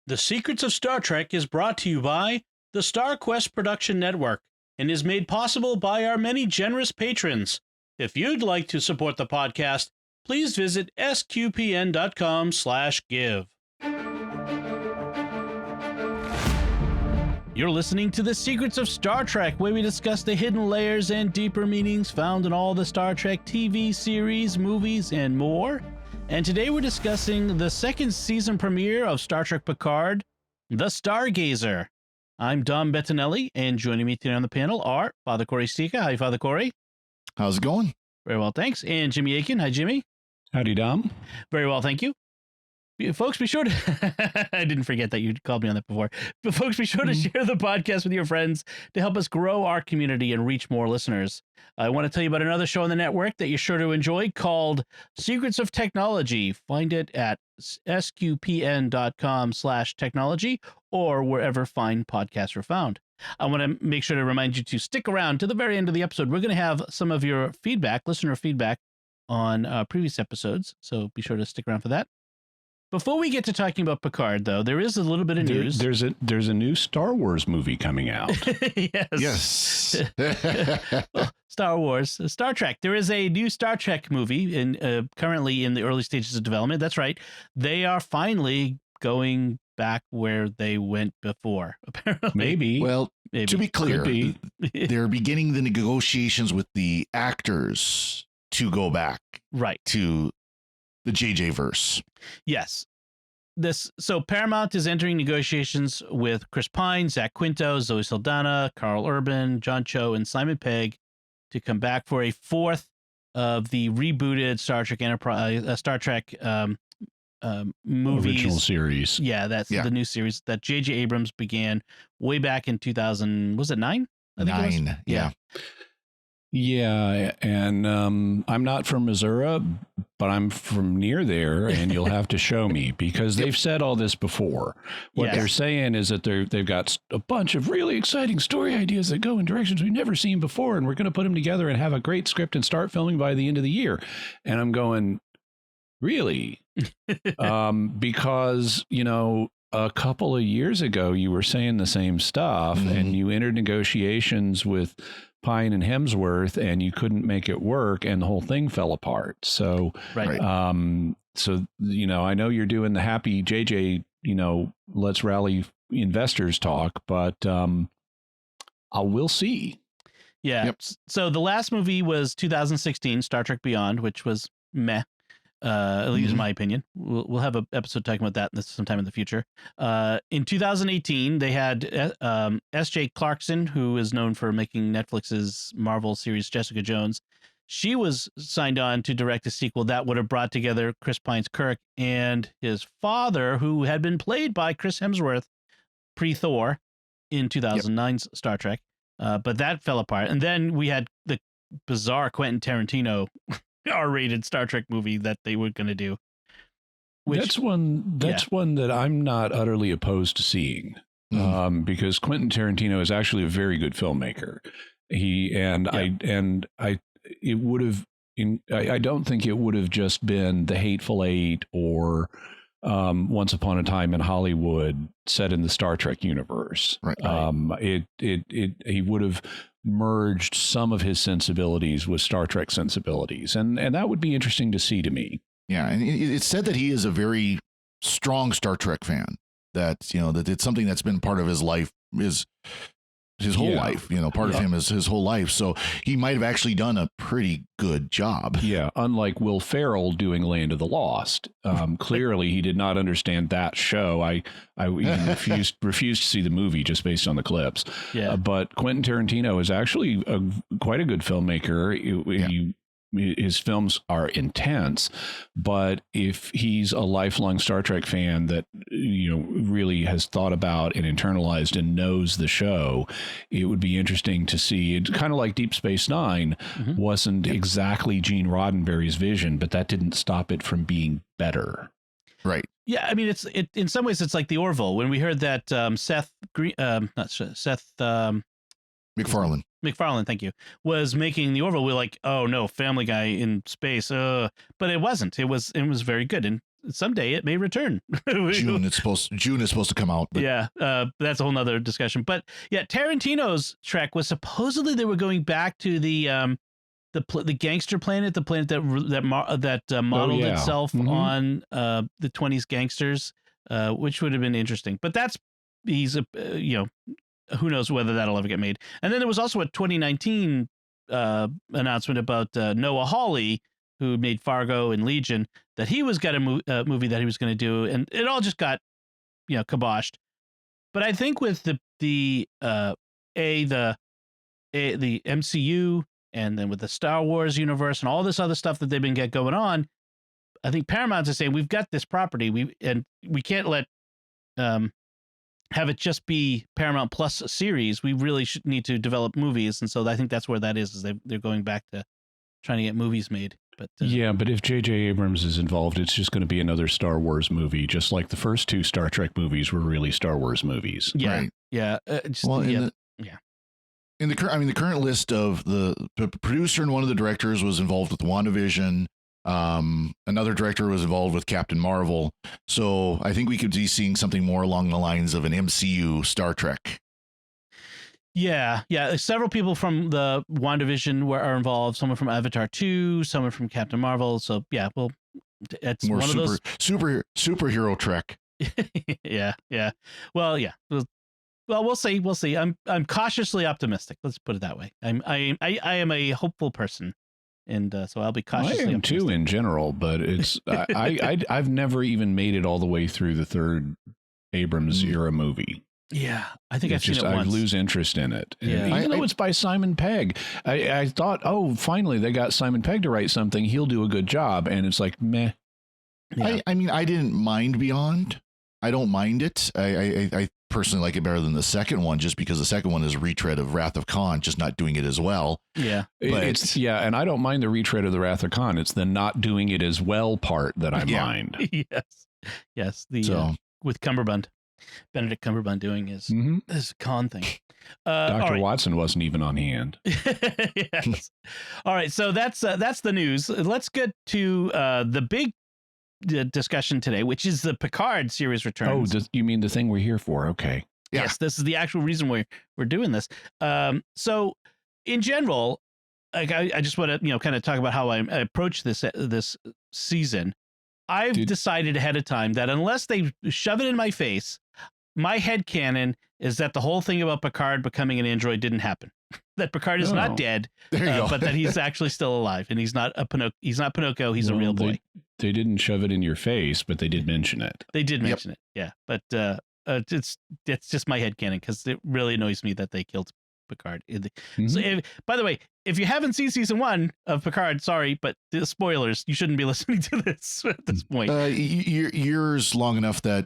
The Secrets of Star Trek is brought to you by the Star Quest Production Network and is made possible by our many generous patrons. If you'd like to support the podcast, please visit sqpn.com/give. You're listening to The Secrets of Star Trek, where we discuss the hidden layers and deeper meanings found in all the Star Trek TV series, movies, and more. And today we're discussing the second season premiere of Star Trek Picard, The Stargazer. I'm Dom Bettinelli, and joining me today on the panel are Father Cory Sticha. Hi, Father Cory. How's it going? Very well, thanks. And Jimmy Akin. Hi, Jimmy. Howdy, Dom. Very well, thank you. Folks, be sure to... I didn't forget that you called me on that before. But folks, be sure to share the podcast with your friends to help us grow our community and reach more listeners. I want to tell you about another show on the network that you're sure to enjoy called Secrets of Technology. Find it at sqpn.com/technology or wherever fine podcasts are found. I want to make sure to remind you to stick around to the very end of the episode. We're going to have some of your feedback, listener feedback, on previous episodes, so be sure to stick around for that. Before we get to talking about Picard, though, there is a little bit of news. There's a new Star Wars movie coming out. Yes. Well, Star Wars, Star Trek. There is a new Star Trek movie currently in the early stages of development. That's right. They are finally going back where they went before, apparently. Maybe. Well, Maybe. to be clear, Be. they're beginning the negotiations with the actors to go back Right. to the JJ verse. Yes. So Paramount is entering negotiations with Chris Pine, Zach Quinto, Zoe Saldana, Carl Urban, John Cho, and Simon Pegg to come back for a fourth of the rebooted Star Trek Enterprise, Star Trek movies. Original series. Yeah, that's the new series that J.J. Abrams began way back in 2000. Was it 9? I think it was. 9. Yeah. Yeah, and I'm not from Missouri, but I'm from near there, and you'll have to show me because they've said all this before. What they're saying is that they've got a bunch of really exciting story ideas that go in directions we've never seen before, and we're going to put them together and have a great script and start filming by the end of the year. And I'm going, really? Because, a couple of years ago, you were saying the same stuff, and you entered negotiations with Pine and Hemsworth, and you couldn't make it work, and the whole thing fell apart. So, Right. I know you're doing the happy JJ, let's rally investors talk, but we'll see. Yeah. Yep. So the last movie was 2016, Star Trek Beyond, which was meh. At least in my opinion. We'll have an episode talking about that sometime in the future. In 2018, they had S.J. Clarkson, who is known for making Netflix's Marvel series Jessica Jones. She was signed on to direct a sequel that would have brought together Chris Pine's Kirk and his father, who had been played by Chris Hemsworth pre-Thor in 2009's Star Trek. But that fell apart. And then we had the bizarre Quentin Tarantino R-rated Star Trek movie that they were going to do. That's one that I'm not utterly opposed to seeing, because Quentin Tarantino is actually a very good filmmaker. I don't think it would have just been The Hateful Eight or Once Upon a Time in Hollywood set in the Star Trek universe. Right. He would have merged some of his sensibilities with Star Trek sensibilities, and that would be interesting to see to me. Yeah, and it's said that he is a very strong Star Trek fan. That that it's something that's been part of his life, his whole life. Part of him is his whole life. So he might have actually done a pretty good job. Yeah, unlike Will Ferrell doing Land of the Lost. Clearly, he did not understand that show. I even refused to see the movie just based on the clips. Yeah. But Quentin Tarantino is actually quite a good filmmaker. His films are intense, but if he's a lifelong Star Trek fan that really has thought about and internalized and knows the show, it would be interesting to see. It's kind of like Deep Space Nine wasn't exactly Gene Roddenberry's vision, but that didn't stop it from being better. Right. Yeah, I mean, it's in some ways it's like the Orville. When we heard that MacFarlane, thank you, was making the Orville, we're like, oh no, Family Guy in space. But it wasn't. It was very good. And someday it may return. June is supposed to come out. But. Yeah, that's a whole nother discussion. But yeah, Tarantino's Trek was supposedly they were going back to the gangster planet, the planet that modeled itself on the 20s gangsters, which would have been interesting. But who knows whether that'll ever get made. And then there was also a 2019 announcement about Noah Hawley, who made Fargo and Legion, that he was got a movie that he was going to do, and it all just got kiboshed. But I think with the MCU, and then with the Star Wars universe and all this other stuff that they've been going on, I think Paramount is saying we've got this property, we can't let have it just be Paramount Plus a series. We really should need to develop movies, and so I think that's where that is they're going back to trying to get movies made. But but if J.J. Abrams is involved, it's just going to be another Star Wars movie, just like the first 2 Star Trek movies were really Star Wars movies. Yeah, right. Yeah. In the current list of the producer and one of the directors was involved with WandaVision. Another director was involved with Captain Marvel. So I think we could be seeing something more along the lines of an MCU Star Trek. Yeah. Several people from the WandaVision are involved. Someone from Avatar 2, someone from Captain Marvel. So yeah, well, it's more one of those superhero Trek. Yeah. Well, yeah. Well, we'll see. I'm cautiously optimistic. Let's put it that way. I am a hopeful person, and so I'll be cautiously. I am optimistic. too in general, but it's I've never even made it all the way through the 3rd Abrams era movie. Yeah, I think I've seen it once. I lose interest in it. Yeah. Even though it's by Simon Pegg, I thought, finally they got Simon Pegg to write something. He'll do a good job, and it's like meh. Yeah. I mean, I didn't mind Beyond. I don't mind it. I personally like it better than the second one, just because the second one is a retread of Wrath of Khan, just not doing it as well. Yeah, but and I don't mind the retread of the Wrath of Khan. It's the not doing it as well part that I mind. Yes. With Benedict Cumberbatch doing his Khan thing. Dr. Watson wasn't even on hand. Yes. All right, so that's the news. Let's get to the big discussion today, which is the Picard series returns. Oh, you mean the thing we're here for? Okay. Yeah. Yes, this is the actual reason we're doing this. So in general, like I just want to kind of talk about how I approach this season. I've decided ahead of time that unless they shove it in my face, my headcanon is that the whole thing about Picard becoming an android didn't happen. That Picard is not dead, but that he's actually still alive, and he's not He's not Pinocchio. He's a real boy. They didn't shove it in your face, but they did mention it. They did mention it, yeah. But it's just my headcanon because it really annoys me that they killed Picard. So by the way, if you haven't seen season 1 of Picard, sorry, but the spoilers, you shouldn't be listening to this at this point. Years long enough that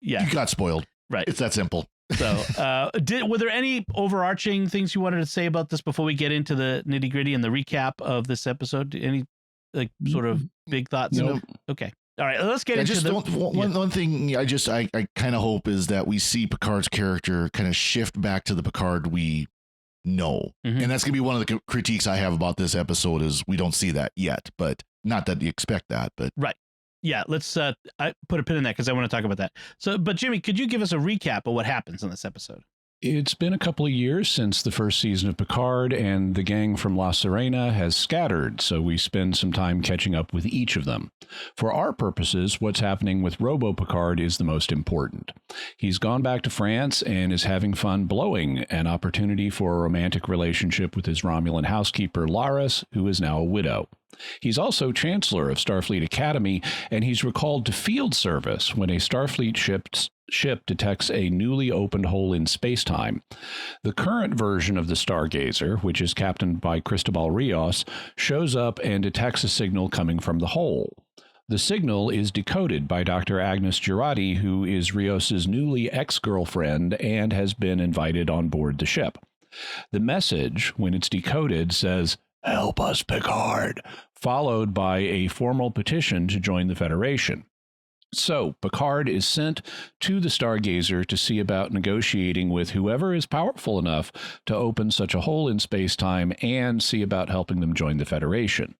you got spoiled. Right. It's that simple. So were there any overarching things you wanted to say about this before we get into the nitty gritty and the recap of this episode? Any sort of big thoughts? No. Okay. All right. Let's get into one thing I kind of hope is that we see Picard's character kind of shift back to the Picard we know. And that's going to be one of the critiques I have about this episode is we don't see that yet, but not that you expect that, but right. Yeah, let's I put a pin in that because I want to talk about that. So, but Jimmy, could you give us a recap of what happens in this episode? It's been a couple of years since the first season of Picard, and the gang from La Sirena has scattered, so we spend some time catching up with each of them. For our purposes, what's happening with Robo-Picard is the most important. He's gone back to France and is having fun blowing, an opportunity for a romantic relationship with his Romulan housekeeper, Laris, who is now a widow. He's also Chancellor of Starfleet Academy, and he's recalled to field service when a Starfleet ship detects a newly opened hole in space-time. The current version of the Stargazer, which is captained by Cristobal Rios, shows up and detects a signal coming from the hole. The signal is decoded by Dr. Agnes Girardi, who is Rios's newly ex-girlfriend and has been invited on board the ship. The message, when it's decoded, says, "Help us, Picard," followed by a formal petition to join the Federation. So Picard is sent to the Stargazer to see about negotiating with whoever is powerful enough to open such a hole in space-time and see about helping them join the Federation.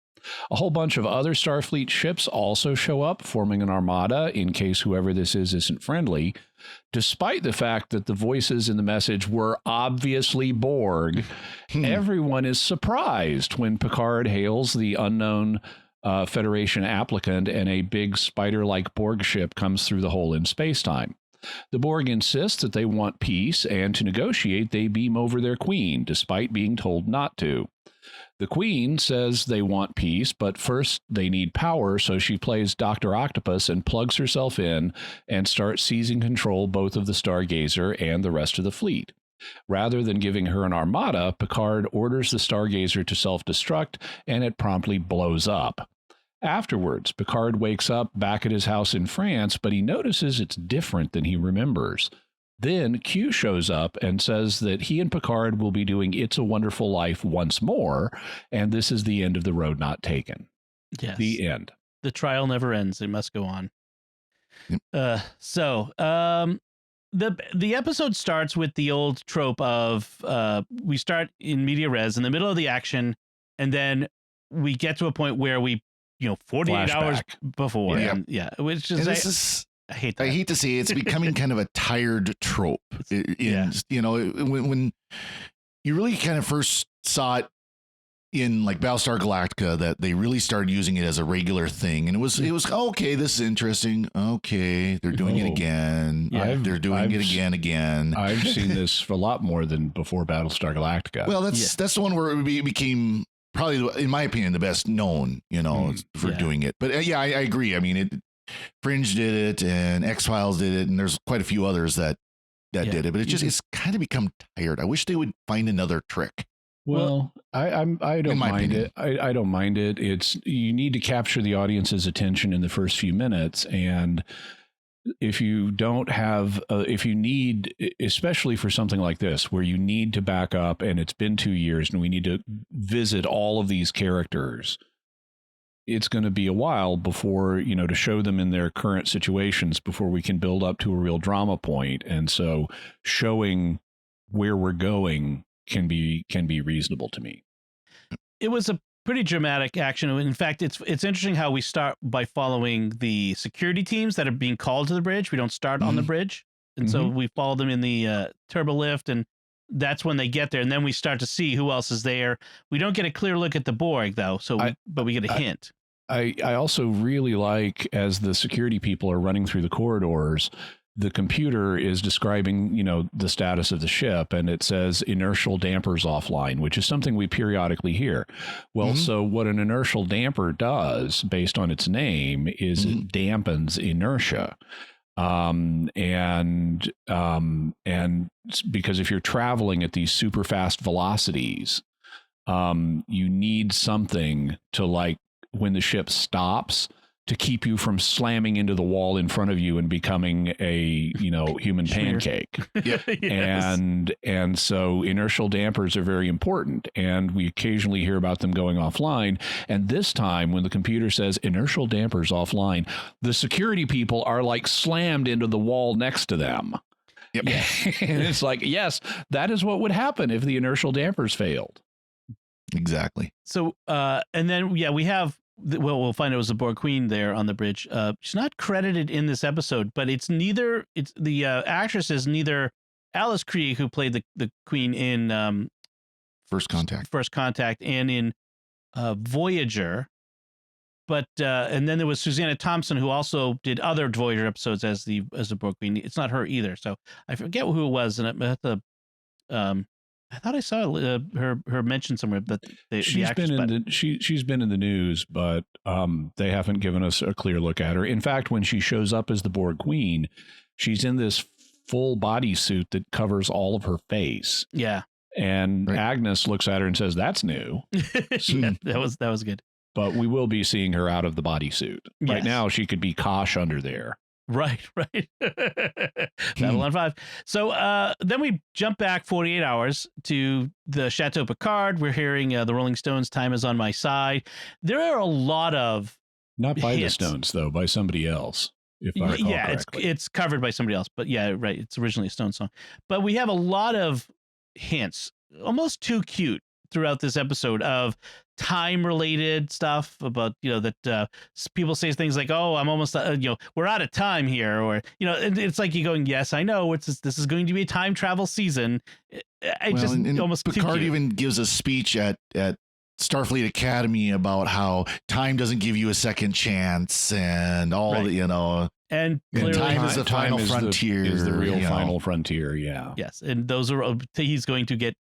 A whole bunch of other Starfleet ships also show up, forming an armada in case whoever this is isn't friendly, despite the fact that the voices in the message were obviously Borg. Everyone is surprised when Picard hails the unknown Federation applicant and a big spider-like Borg ship comes through the hole in space-time. The Borg insist that they want peace, and to negotiate, they beam over their queen, despite being told not to. The Queen says they want peace, but first they need power, so she plays Dr. Octopus and plugs herself in and starts seizing control both of the Stargazer and the rest of the fleet. Rather than giving her an armada, Picard orders the Stargazer to self-destruct, and it promptly blows up. Afterwards, Picard wakes up back at his house in France, but he notices it's different than he remembers. Then Q shows up and says that he and Picard will be doing It's a Wonderful Life once more, and this is the end of the road not taken. Yes. The end. The trial never ends. It must go on. Yep. The episode starts with the old trope of we start in media res in the middle of the action, and then we get to a point where we 48 hours before. Yeah. And, which is I hate that. I hate to say it's becoming kind of a tired trope. When you really kind of first saw it in like Battlestar Galactica, that they really started using it as a regular thing, and it was okay, this is interesting. Okay, they're doing it again. Yeah. They're doing it again. I've seen this for a lot more than before Battlestar Galactica. Well, that's the one where it became probably, in my opinion, the best known, for doing it. But I agree. I mean, Fringe did it, and X-Files did it, and there's quite a few others that did it. But it's kind of become tired. I wish they would find another trick. Well, I don't mind it. I don't mind it. You need to capture the audience's attention in the first few minutes, and if you don't have, if you need, especially for something like this, where you need to back up, and it's been 2 years, and we need to visit all of these characters, it's going to be a while before, to show them in their current situations before we can build up to a real drama point. And so showing where we're going can be reasonable to me. It was a pretty dramatic action. In fact, it's interesting how we start by following the security teams that are being called to the bridge. We don't start on the bridge. And so we follow them in the turbo lift, and that's when they get there. And then we start to see who else is there. We don't get a clear look at the Borg, though, but we get a hint. I also really like, as the security people are running through the corridors, the computer is describing, the status of the ship, and it says inertial dampers offline, which is something we periodically hear. Well, so what an inertial damper does, based on its name, is it dampens inertia. And because if you're traveling at these super fast velocities, you need something to, when the ship stops, to keep you from slamming into the wall in front of you and becoming a human pancake. Yes. And so inertial dampers are very important, and we occasionally hear about them going offline. And this time, when the computer says inertial dampers offline, the security people are slammed into the wall next to them. Yep. And it's yes, that is what would happen if the inertial dampers failed. Exactly. So, and then, we have, we'll find out it was the Borg Queen there on the bridge. She's not credited in this episode, but it's the actress is neither Alice Krige, who played the Queen in First Contact, and in Voyager. But and then there was Susanna Thompson, who also did other Voyager episodes as the Borg Queen. It's not her either. So I forget who it was, and I thought I saw her mention somewhere, but she's been in the news, but they haven't given us a clear look at her. In fact, when she shows up as the Borg Queen, she's in this full bodysuit that covers all of her face. Yeah, and Agnes looks at her and says, "That's new." Yeah, that was good. But we will be seeing her out of the bodysuit. Yes. Right now, she could be Kosh under there. Right. Babylon 5. So then we jump back 48 hours to the Chateau Picard. We're hearing the Rolling Stones' "Time Is on My Side." There are a lot of not by hits. the Stones, though, by somebody else, if I recall correctly. It's covered by somebody else. But it's originally a Stones song. But we have a lot of hints, almost too cute throughout this episode of time related stuff about, that people say things like, oh, I'm almost, we're out of time here. Or, and it's like you're going, yes, I know this is going to be a time travel season. Almost Picard even gives a speech at Starfleet Academy about how time doesn't give you a second chance and all and clearly, time is the final frontier. Is the real final frontier. Yeah. Yes. And those are, time is going to give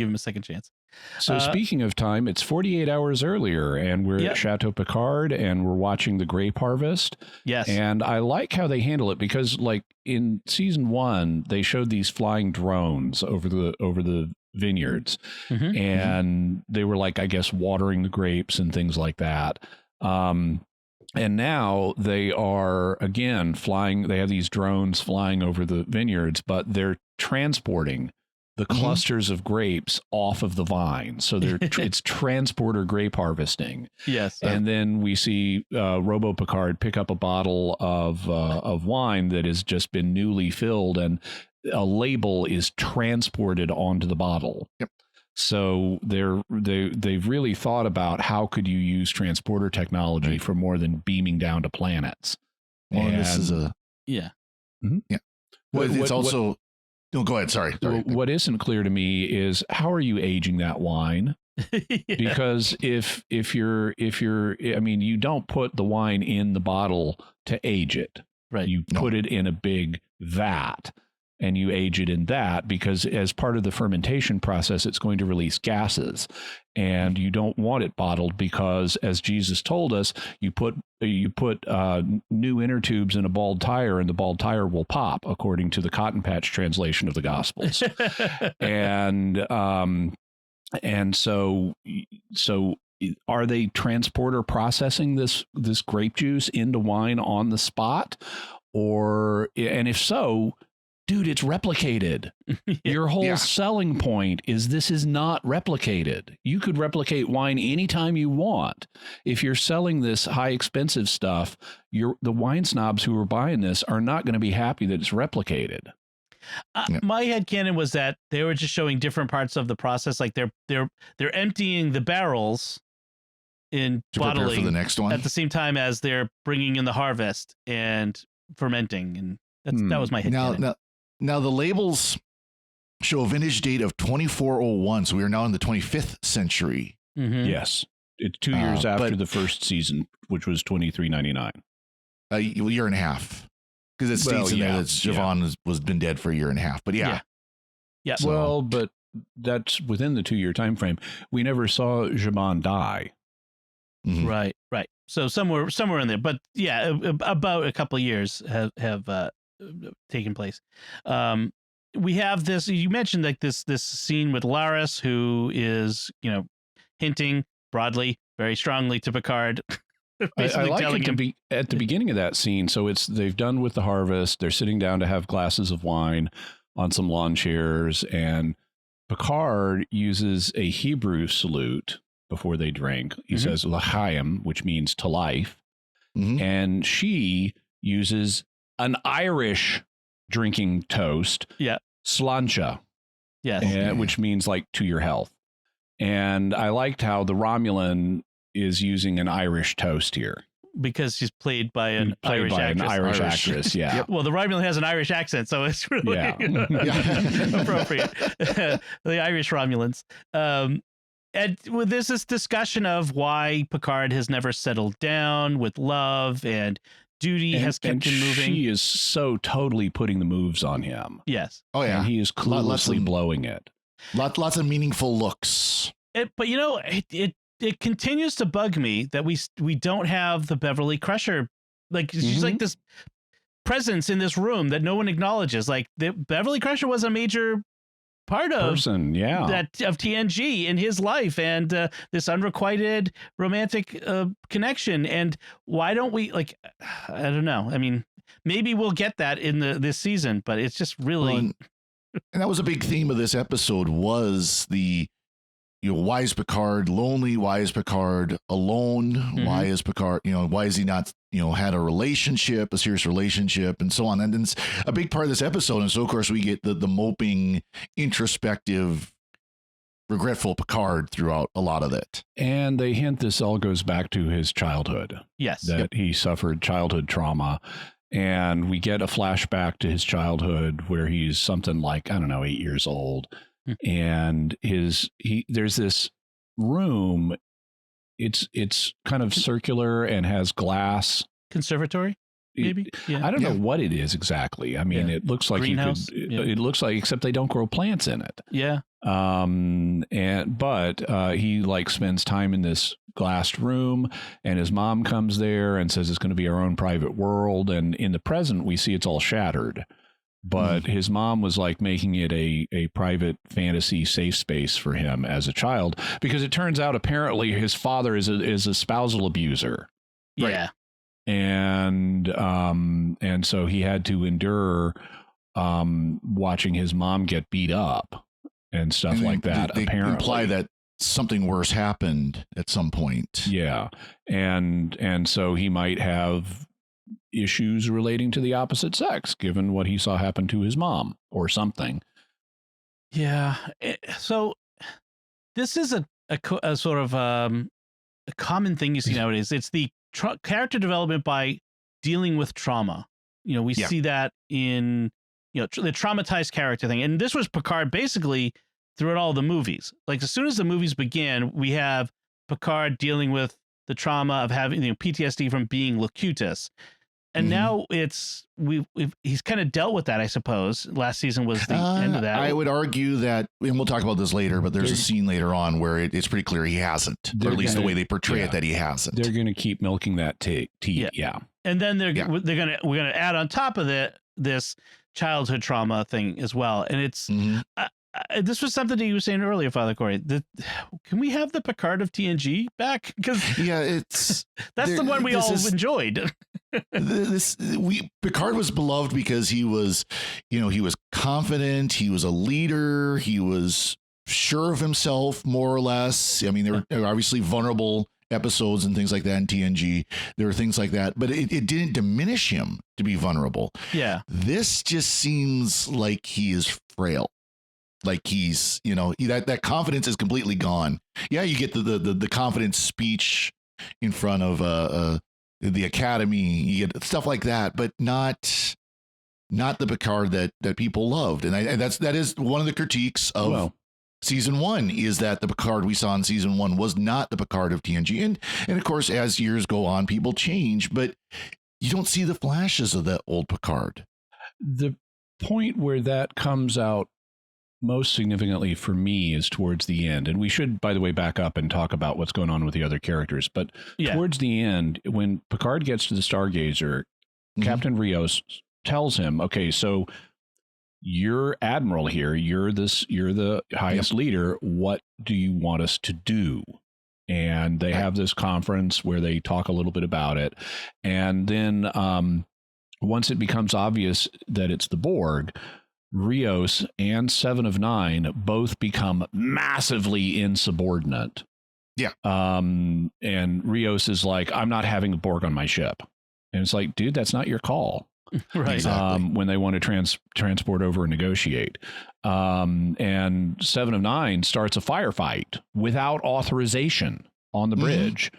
him a second chance. So speaking of time, it's 48 hours earlier and we're at Chateau Picard and we're watching the grape harvest. Yes. And I like how they handle it because like in season 1, they showed these flying drones over the vineyards and they were like, I guess, watering the grapes and things like that. And now they are, again, flying. They have these drones flying over the vineyards, but they're transporting the clusters of grapes off of the vine. So it's transporter grape harvesting. Yes. And then we see Robo Picard pick up a bottle of wine that has just been newly filled, and a label is transported onto the bottle. Yep. So they've really thought about how could you use transporter technology for more than beaming down to planets. Well, and this is a yeah. Mm-hmm. Yeah. It's also no, go ahead. Sorry. What isn't clear to me is how are you aging that wine? Because if you're I mean, you don't put the wine in the bottle to age it. Right. You put it in a big vat and you age it in that, because as part of the fermentation process, it's going to release gases, and you don't want it bottled because, as Jesus told us, you put new inner tubes in a bald tire and the bald tire will pop, according to the Cotton Patch translation of the Gospels. and so are they transporter processing this grape juice into wine on the spot? And if so, dude, it's replicated. Your whole selling point is this is not replicated. You could replicate wine anytime you want. If you're selling this high expensive stuff, the wine snobs who are buying this are not going to be happy that it's replicated. My headcanon was that they were just showing different parts of the process. Like they're emptying the barrels in bottling for the next one at the same time as they're bringing in the harvest and fermenting. And that was my headcanon. Now the labels show a vintage date of 2401, so we are now in the 25th century. Mm-hmm. Yes, it's 2 years after the first season, which was 2399. A year and a half, because it states in there that Siobhan was been dead for a year and a half. But yeah. So, well, but that's within the 2 year time frame. We never saw Siobhan die. Mm-hmm. Right. So somewhere in there, but about a couple of years have taken place. We have this, you mentioned like this scene with Laris, who is, hinting broadly, very strongly to Picard. I like it to be at the beginning of that scene. So they've done with the harvest. They're sitting down to have glasses of wine on some lawn chairs, and Picard uses a Hebrew salute before they drink. He says L'chaim, which means to life. Mm-hmm. And she uses an Irish drinking toast. Yeah. Sláinte. Yes. Which means like to your health. And I liked how the Romulan is using an Irish toast here. Because she's played by an Irish actress. Yeah. Well, the Romulan has an Irish accent, so it's really appropriate. The Irish Romulans. And there's this discussion of why Picard has never settled down with love, and duty has kept him moving. She is so totally putting the moves on him. Yes. Oh, yeah. And he is cluelessly blowing it. Lots of meaningful looks. But it continues to bug me that we don't have the Beverly Crusher. Like, she's like this presence in this room that no one acknowledges. Like, the Beverly Crusher was a major part of TNG in his life, and this unrequited romantic connection. And why don't we, like, I don't know. I mean, maybe we'll get that in this season, but it's just really. And that was a big theme of this episode, was the why is Picard lonely? Why is Picard alone? Mm-hmm. Why is Picard, why is he not, had a serious relationship, and so on. And it's a big part of this episode. And so, of course, we get the moping, introspective regretful Picard throughout a lot of it. And they hint this all goes back to his childhood. Yes. That he suffered childhood trauma. And we get a flashback to his childhood where he's something like, I don't know, 8 years old. And there's this room. It's kind of circular and has glass. Conservatory, maybe? I don't know what it is exactly. I mean, it looks like greenhouse. It looks like, except they don't grow plants in it. Yeah. But he like spends time in this glassed room, and his mom comes there and says it's going to be our own private world. And in the present, we see it's all shattered. But his mom was like making it a private fantasy safe space for him as a child, because it turns out apparently his father is a spousal abuser. Yeah. And so he had to endure watching his mom get beat up and stuff like that. They apparently imply that something worse happened at some point. Yeah. And so he might have issues relating to the opposite sex, given what he saw happen to his mom or something. Yeah. So this is a sort of a common thing you see nowadays. It's the character development by dealing with trauma. We see that in, the traumatized character thing. And this was Picard basically throughout all the movies. Like as soon as the movies begin, we have Picard dealing with the trauma of having PTSD from being Locutus. And now he's kind of dealt with that, I suppose. Last season was the end of that. I would argue that, and we'll talk about this later, but there's a scene later on where it's pretty clear he hasn't, or at least the way they portray it, that he hasn't. They're going to keep milking that teat. Yeah. And then we're going to add on top of it this childhood trauma thing as well. And it's this was something that you were saying earlier, Father Cory. Can we have the Picard of TNG back? Because that's the one we all enjoyed. Picard was beloved because he was confident, he was a leader, he was sure of himself, more or less. I mean, there were obviously vulnerable episodes and things like that in TNG. There were things like that, but it didn't diminish him to be vulnerable. Yeah. This just seems like he is frail. Like he's, that confidence is completely gone. Yeah, you get the confidence speech in front of the Academy, you get stuff like that, but not the Picard that people loved. And that is one of the critiques of season 1, is that the Picard we saw in season 1 was not the Picard of TNG. And of course, as years go on, people change, but you don't see the flashes of that old Picard. The point where that comes out most significantly for me is towards the end. And we should, by the way, back up and talk about what's going on with the other characters. But towards the end, when Picard gets to the Stargazer, Captain Rios tells him, okay, so you're Admiral here. You're the highest leader. What do you want us to do? And they have this conference where they talk a little bit about it. And then once it becomes obvious that it's the Borg, Rios and 7 of 9 both become massively insubordinate. Yeah. And Rios is like, I'm not having a Borg on my ship. And it's like, dude, that's not your call. Right. Exactly. When they want to transport over and negotiate. And 7 of 9 starts a firefight without authorization on the bridge.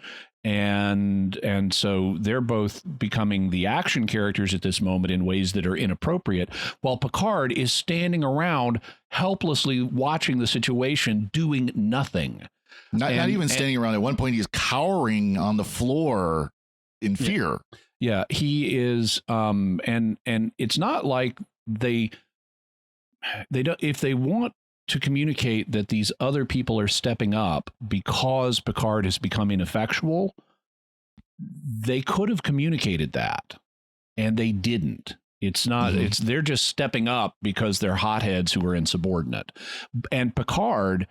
And so they're both becoming the action characters at this moment in ways that are inappropriate, while Picard is standing around helplessly watching the situation, doing nothing. Not even standing around. At one point, he's cowering on the floor in fear. Yeah, he is. And it's not like they don't, if they want to communicate that these other people are stepping up because Picard has become ineffectual, they could have communicated that, and they didn't. It's not, they're just stepping up because they're hotheads who are insubordinate. And Picard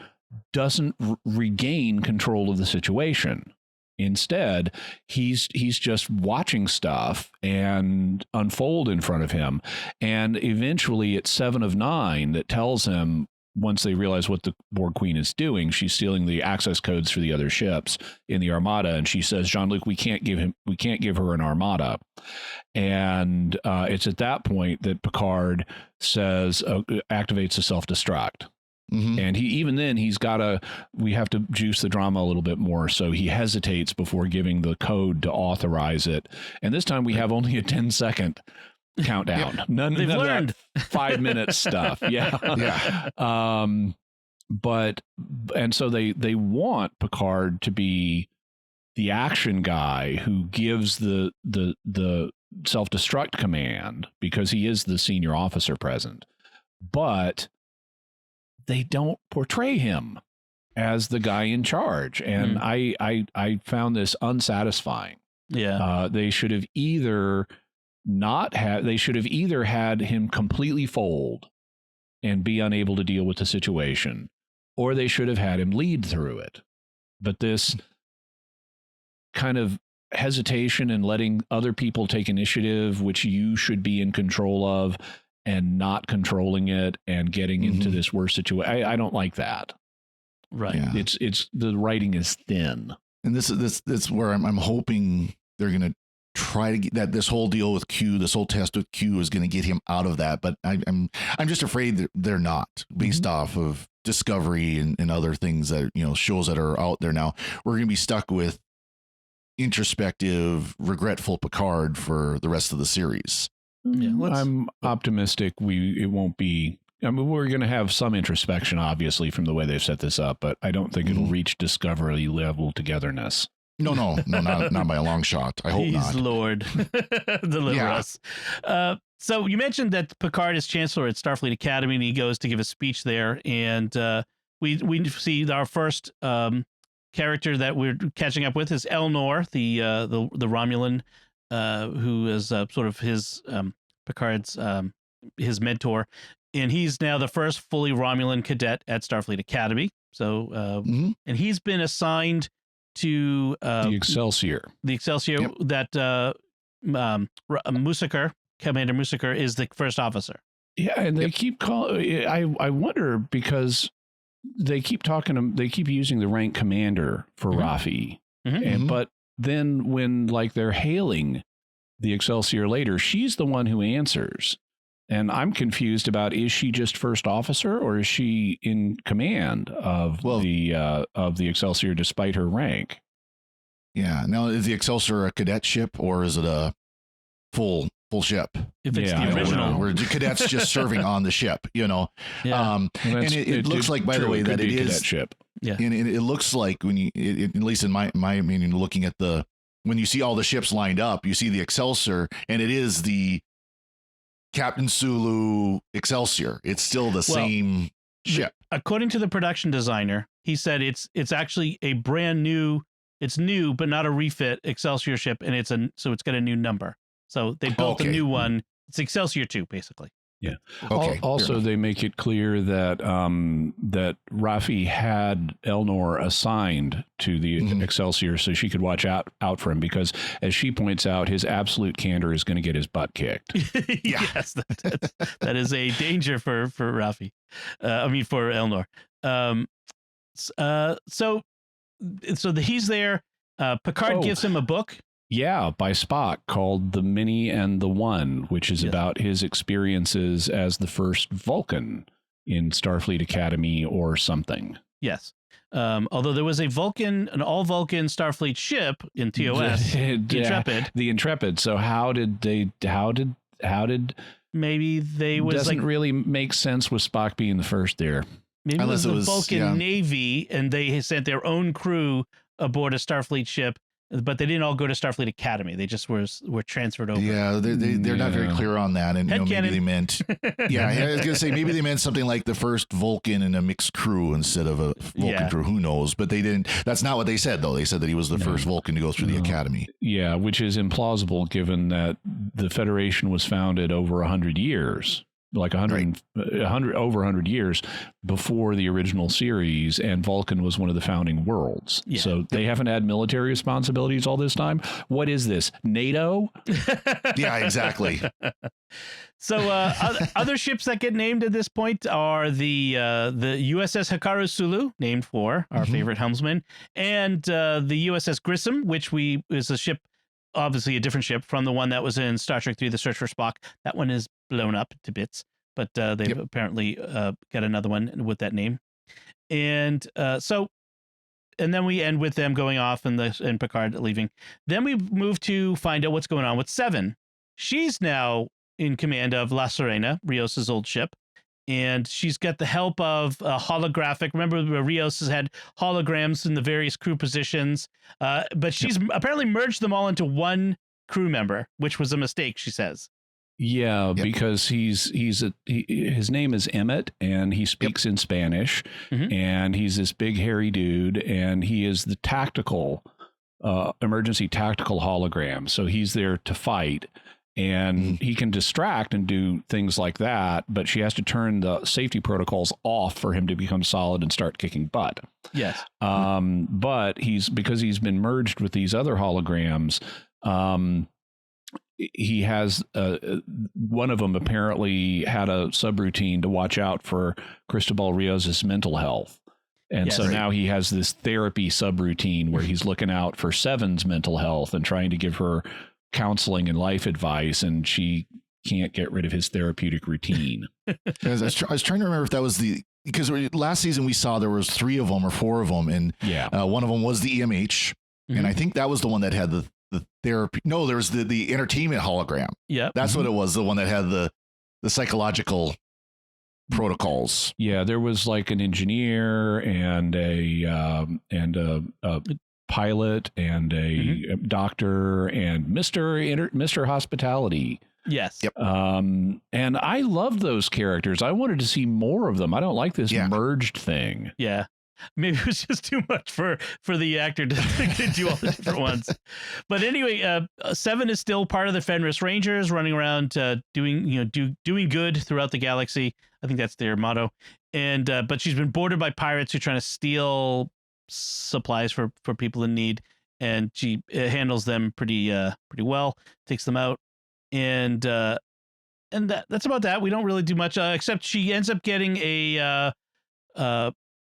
doesn't regain control of the situation. Instead, he's just watching stuff and unfold in front of him. And eventually it's 7 of 9 that tells him, once they realize what the Borg Queen is doing, she's stealing the access codes for the other ships in the Armada, and she says, "Jean-Luc, we can't give her an Armada." And it's at that point that Picard says, activates a self-destruct. And we have to juice the drama a little bit more. So he hesitates before giving the code to authorize it. And this time we have only a 10-second countdown. None of that 5-minute stuff. Yeah. And so they want Picard to be the action guy who gives the self-destruct command because he is the senior officer present. But they don't portray him as the guy in charge. And I found this unsatisfying. Yeah. They should have either had him completely fold and be unable to deal with the situation, or they should have had him lead through it. But this kind of hesitation and letting other people take initiative, which you should be in control of, and not controlling it and getting into this worse situation. I don't like that. Right. Yeah. It's the writing is thin. And this is where I'm hoping they're going to try to get that this whole deal with Q, this whole test with Q is going to get him out of that. But I'm just afraid that they're not, based off of Discovery and other things that, shows that are out there now. We're going to be stuck with introspective, regretful Picard for the rest of the series. Yeah, I'm optimistic it won't be. I mean, we're going to have some introspection, obviously, from the way they've set this up, but I don't think it'll reach Discovery level togetherness. No, not by a long shot. I hope Please, not. Lord, deliver us. So you mentioned that Picard is Chancellor at Starfleet Academy, and he goes to give a speech there, and we see our first character that we're catching up with is Elnor, the Romulan, who is sort of his Picard's his mentor, and he's now the first fully Romulan cadet at Starfleet Academy. So, and he's been assigned to the Excelsior. That Musaker, Commander Musaker, is the first officer. Yeah, and they keep calling. I wonder because they keep using the rank commander for Raffi, but then when they're hailing the Excelsior later, she's the one who answers. And I'm confused about, is she just first officer or is she in command of the Excelsior despite her rank? Yeah. Now, is the Excelsior a cadet ship or is it a full ship? If it's the original, where the cadets just serving on the ship, Yeah. And it looks like, by the way, that it is cadet ship. Yeah. And it looks like when you, at least in my opinion, looking at when you see all the ships lined up, you see the Excelsior, and it is the Captain Sulu Excelsior. It's still the same ship. According to the production designer, he said it's actually a brand new, it's new but not a refit Excelsior ship, and so it's got a new number. So they built a new one. It's Excelsior 2, basically. Yeah. Okay. Also, they make it clear that that Raffi had Elnor assigned to the Excelsior so she could watch out for him, because, as she points out, his absolute candor is going to get his butt kicked. Yes, that is a danger for Raffi. For Elnor. So he's there. Picard gives him a book. Yeah, by Spock, called The Many and the One, which is about his experiences as the first Vulcan in Starfleet Academy or something. Yes. Although there was an all Vulcan Starfleet ship in TOS, Intrepid. The Intrepid. So how did maybe they was doesn't really make sense with Spock being the first there. Maybe it was the Vulcan Navy, and they sent their own crew aboard a Starfleet ship. But they didn't all go to Starfleet Academy. They just were transferred over. Yeah, they're not very clear on that. And maybe they meant, I was going to say, maybe they meant something like the first Vulcan and a mixed crew instead of a Vulcan crew. Who knows? But they didn't. That's not what they said, though. They said that he was the first Vulcan to go through the Academy. Yeah, which is implausible given that the Federation was founded over 100 years. Like 100 years before the original series, and Vulcan was one of the founding worlds. Yeah. So they haven't had military responsibilities all this time. What is this, NATO? Yeah, exactly. So other ships that get named at this point are the USS Hikaru Sulu, named for our favorite helmsman, and the USS Grissom, which is a ship, obviously a different ship from the one that was in Star Trek III: The Search for Spock. That one is blown up to bits. but they've apparently got another one with that name. And and then we end with them going off and Picard leaving. Then we move to find out what's going on with Seven. She's now in command of La Serena, Rios's old ship. And she's got the help of holographic. Remember, Rios has had holograms in the various crew positions, but she's apparently merged them all into one crew member, which was a mistake, she says. Yeah, because his name is Emmett, and he speaks in Spanish, and he's this big hairy dude, and he is the tactical, emergency tactical hologram. So he's there to fight. And he can distract and do things like that, but she has to turn the safety protocols off for him to become solid and start kicking butt. Yes. But because he's been merged with these other holograms, he has one of them apparently had a subroutine to watch out for Cristobal Rios' mental health. And so now he has this therapy subroutine where he's looking out for Seven's mental health and trying to give her counseling and life advice, and she can't get rid of his therapeutic routine. I was trying to remember if that was because last season we saw there was 3 of them or 4 of them, and one of them was the EMH, and I think that was the one that had the therapy. No, there was the entertainment hologram. Yeah, that's what it was. The one that had the psychological protocols. Yeah, there was like an engineer and a pilot and a doctor and Mr. Hospitality. Yes. Yep. And I loved those characters. I wanted to see more of them. I don't like this merged thing. Yeah. Maybe it was just too much for the actor to do all the different ones. But anyway, Seven is still part of the Fenris Rangers, running around doing good throughout the galaxy. I think that's their motto. And but she's been boarded by pirates who are trying to steal supplies for people in need, and she handles them pretty well, takes them out, and that's about that. We don't really do much except she ends up getting a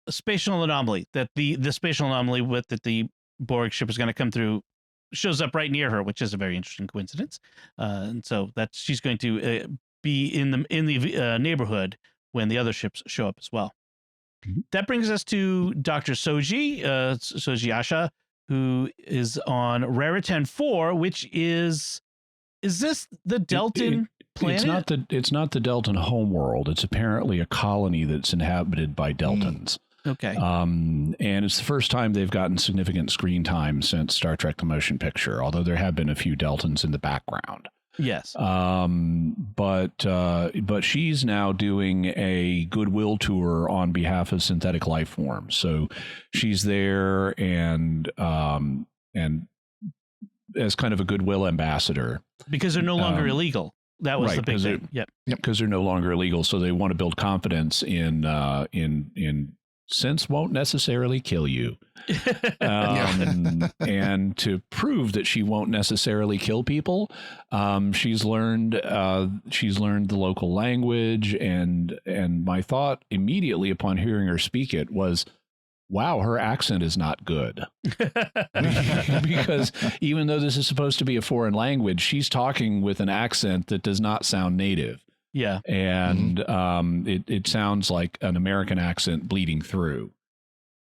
spatial anomaly, that the spatial anomaly that the Borg ship is going to come through shows up right near her, which is a very interesting coincidence, and so that she's going to be in the neighborhood when the other ships show up as well. That brings us to Dr. Soji, Soji Asha, who is on Raritan 4, which is this the Deltan planet? It's not the Deltan homeworld. It's apparently a colony that's inhabited by Deltans. Okay. And it's the first time they've gotten significant screen time since Star Trek The Motion Picture, although there have been a few Deltans in the background. Yes. But she's now doing a goodwill tour on behalf of synthetic life forms. So she's there and as kind of a goodwill ambassador, because they're no longer illegal. That was the big thing. Yep. Because they're no longer illegal. So they want to build confidence in sense won't necessarily kill you. And to prove that she won't necessarily kill people, she's learned the local language, and my thought immediately upon hearing her speak it was, wow, her accent is not good. Because even though this is supposed to be a foreign language, she's talking with an accent that does not sound native. Yeah. And it sounds like an American accent bleeding through.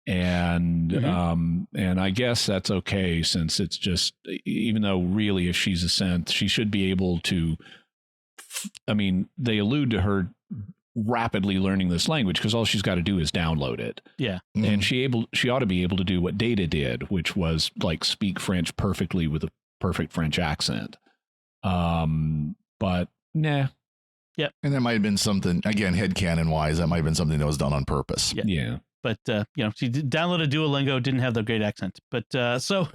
And and I guess that's okay, since it's just, even though really if she's a synth, she should be able to, I mean, they allude to her rapidly learning this language because all she's got to do is download it. Yeah. And she ought to be able to do what Data did, which was like speak French perfectly with a perfect French accent. But nah. Yep. And that might have been something, again, headcanon wise, that might have been something that was done on purpose. Yeah. But, she downloaded Duolingo, didn't have the great accent. But so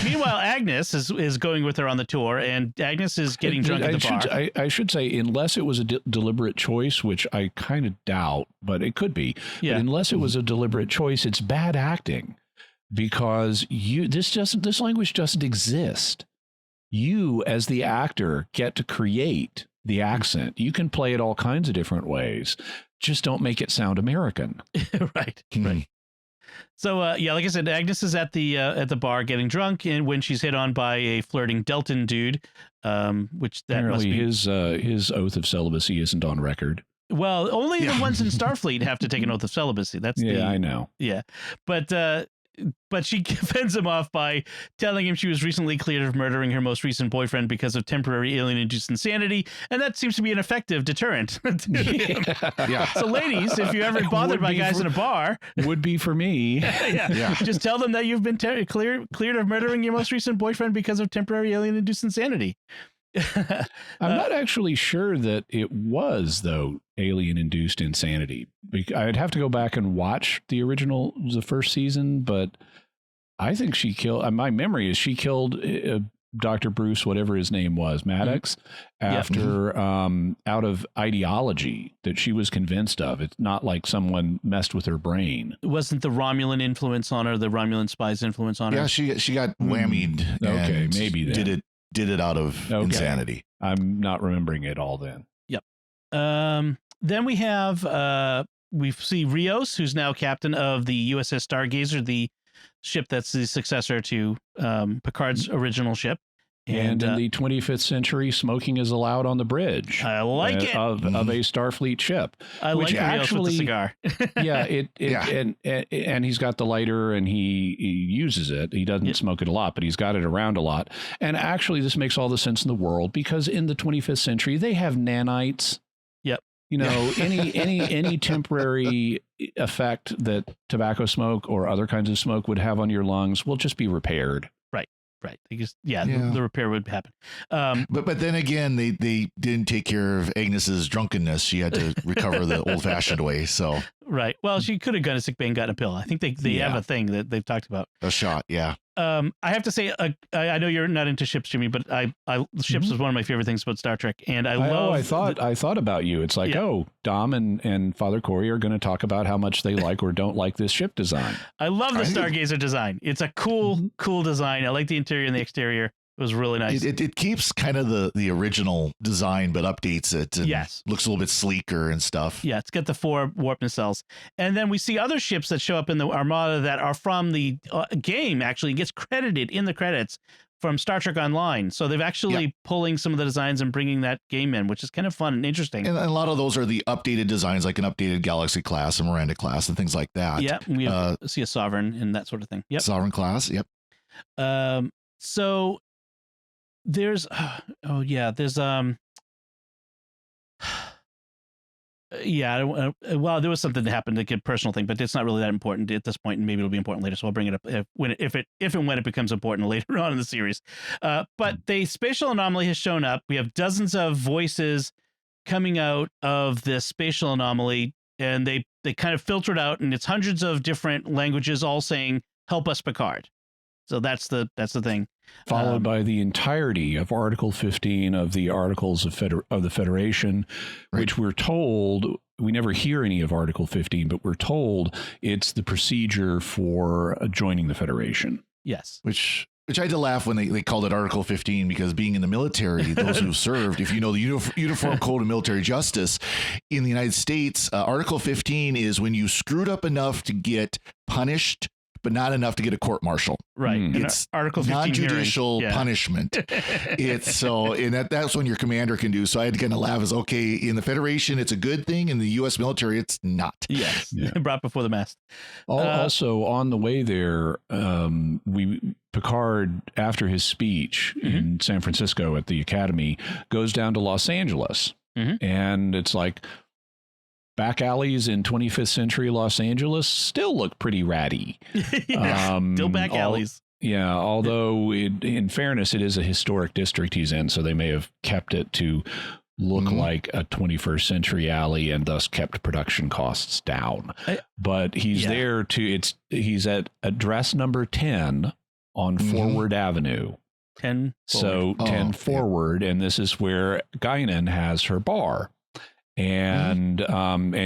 meanwhile, Agnes is going with her on the tour, and Agnes is getting drunk at the bar. I should say, unless it was a deliberate choice, which I kind of doubt, but it could be. Yeah. But unless it was a deliberate choice, it's bad acting, because this language doesn't exist. You, as the actor, get to create the accent. You can play it all kinds of different ways. Just don't make it sound American. Right. So, like I said, Agnes is at the bar getting drunk, and when she's hit on by a flirting Deltan dude, which that apparently must be his oath of celibacy isn't on record. Well, only the ones in Starfleet have to take an oath of celibacy. That's I know. Yeah, but she fends him off by telling him she was recently cleared of murdering her most recent boyfriend because of temporary alien-induced insanity, and that seems to be an effective deterrent. Yeah. So, ladies, if you're ever bothered by guys in a bar, would be for me. Just tell them that you've been cleared of murdering your most recent boyfriend because of temporary alien-induced insanity. I'm not actually sure that it was, though, alien-induced insanity. I'd have to go back and watch the first season, but I think she killed, my memory is she killed Dr. Bruce, whatever his name was, Maddox, after out of ideology that she was convinced of. It's not like someone messed with her brain. It wasn't the Romulan influence on her, the Romulan spies influence on her? Yeah, she got whammied. Okay, maybe then. Did it out of insanity. I'm not remembering it all then. Yep. Then we see Rios, who's now captain of the USS Stargazer, the ship that's the successor to Picard's original ship. And in the 25th century, smoking is allowed on the bridge. I like it. Of a Starfleet ship. I like Rios with the cigar. And he's got the lighter and he uses it. He doesn't smoke it a lot, but he's got it around a lot. And actually, this makes all the sense in the world because in the 25th century, they have nanites. Yep. You know, any temporary effect that tobacco smoke or other kinds of smoke would have on your lungs will just be repaired. Right. The repair would happen. But then again, they didn't take care of Agnes's drunkenness. She had to recover the old fashioned way. So right. Well, she could have gone to sick bay and gotten a pill. I think they have a thing that they've talked about. A shot. Yeah. I have to say, I know you're not into ships, Jimmy, but ships is one of my favorite things about Star Trek, and I thought about you. It's like, Dom and Father Cory are going to talk about how much they like or don't like this ship design. I love the Stargazer design. It's a cool design. I like the interior and the exterior. It was really nice. It keeps kind of the original design, but updates it. And looks a little bit sleeker and stuff. Yeah, it's got the 4 warp nacelles. And then we see other ships that show up in the Armada that are from the game, actually gets credited in the credits from Star Trek Online. So they've actually pulling some of the designs and bringing that game in, which is kind of fun and interesting. And a lot of those are the updated designs, like an updated Galaxy class, a Miranda class, and things like that. Yeah, we see a Sovereign and that sort of thing. Yep. Sovereign class, yep. So there's there was something that happened, like a personal thing, but it's not really that important at this point, and maybe it'll be important later, so I'll bring it up if and when it becomes important later on in the series. But the Spatial Anomaly has shown up. We have dozens of voices coming out of this Spatial Anomaly, and they kind of filtered out, and it's hundreds of different languages all saying, "Help us, Picard." So that's the thing. Followed by the entirety of Article 15 of the Articles of the Federation, which we're told, we never hear any of Article 15, but we're told it's the procedure for joining the Federation. Yes. Which I had to laugh when they called it Article 15, because being in the military, those who've served, if you know the Uniform Code of Military Justice in the United States, Article 15 is when you screwed up enough to get punished, but not enough to get a court martial. Right. It's Article 15 non-judicial punishment. It's so, and that's when your commander can do. So I had to kind of laugh as, okay, in the Federation, it's a good thing. In the U.S. military, it's not. Yes. Brought before the mast. Also on the way there, Picard, after his speech in San Francisco at the Academy, goes down to Los Angeles. And it's like, back alleys in 25th century Los Angeles still look pretty ratty. Still back alleys. Although in fairness, it is a historic district he's in, so they may have kept it to look like a 21st century alley and thus kept production costs down. But he's there he's at address number 10 on Forward Avenue. 10 forward. 10 forward, and this is where Guinan has her bar. And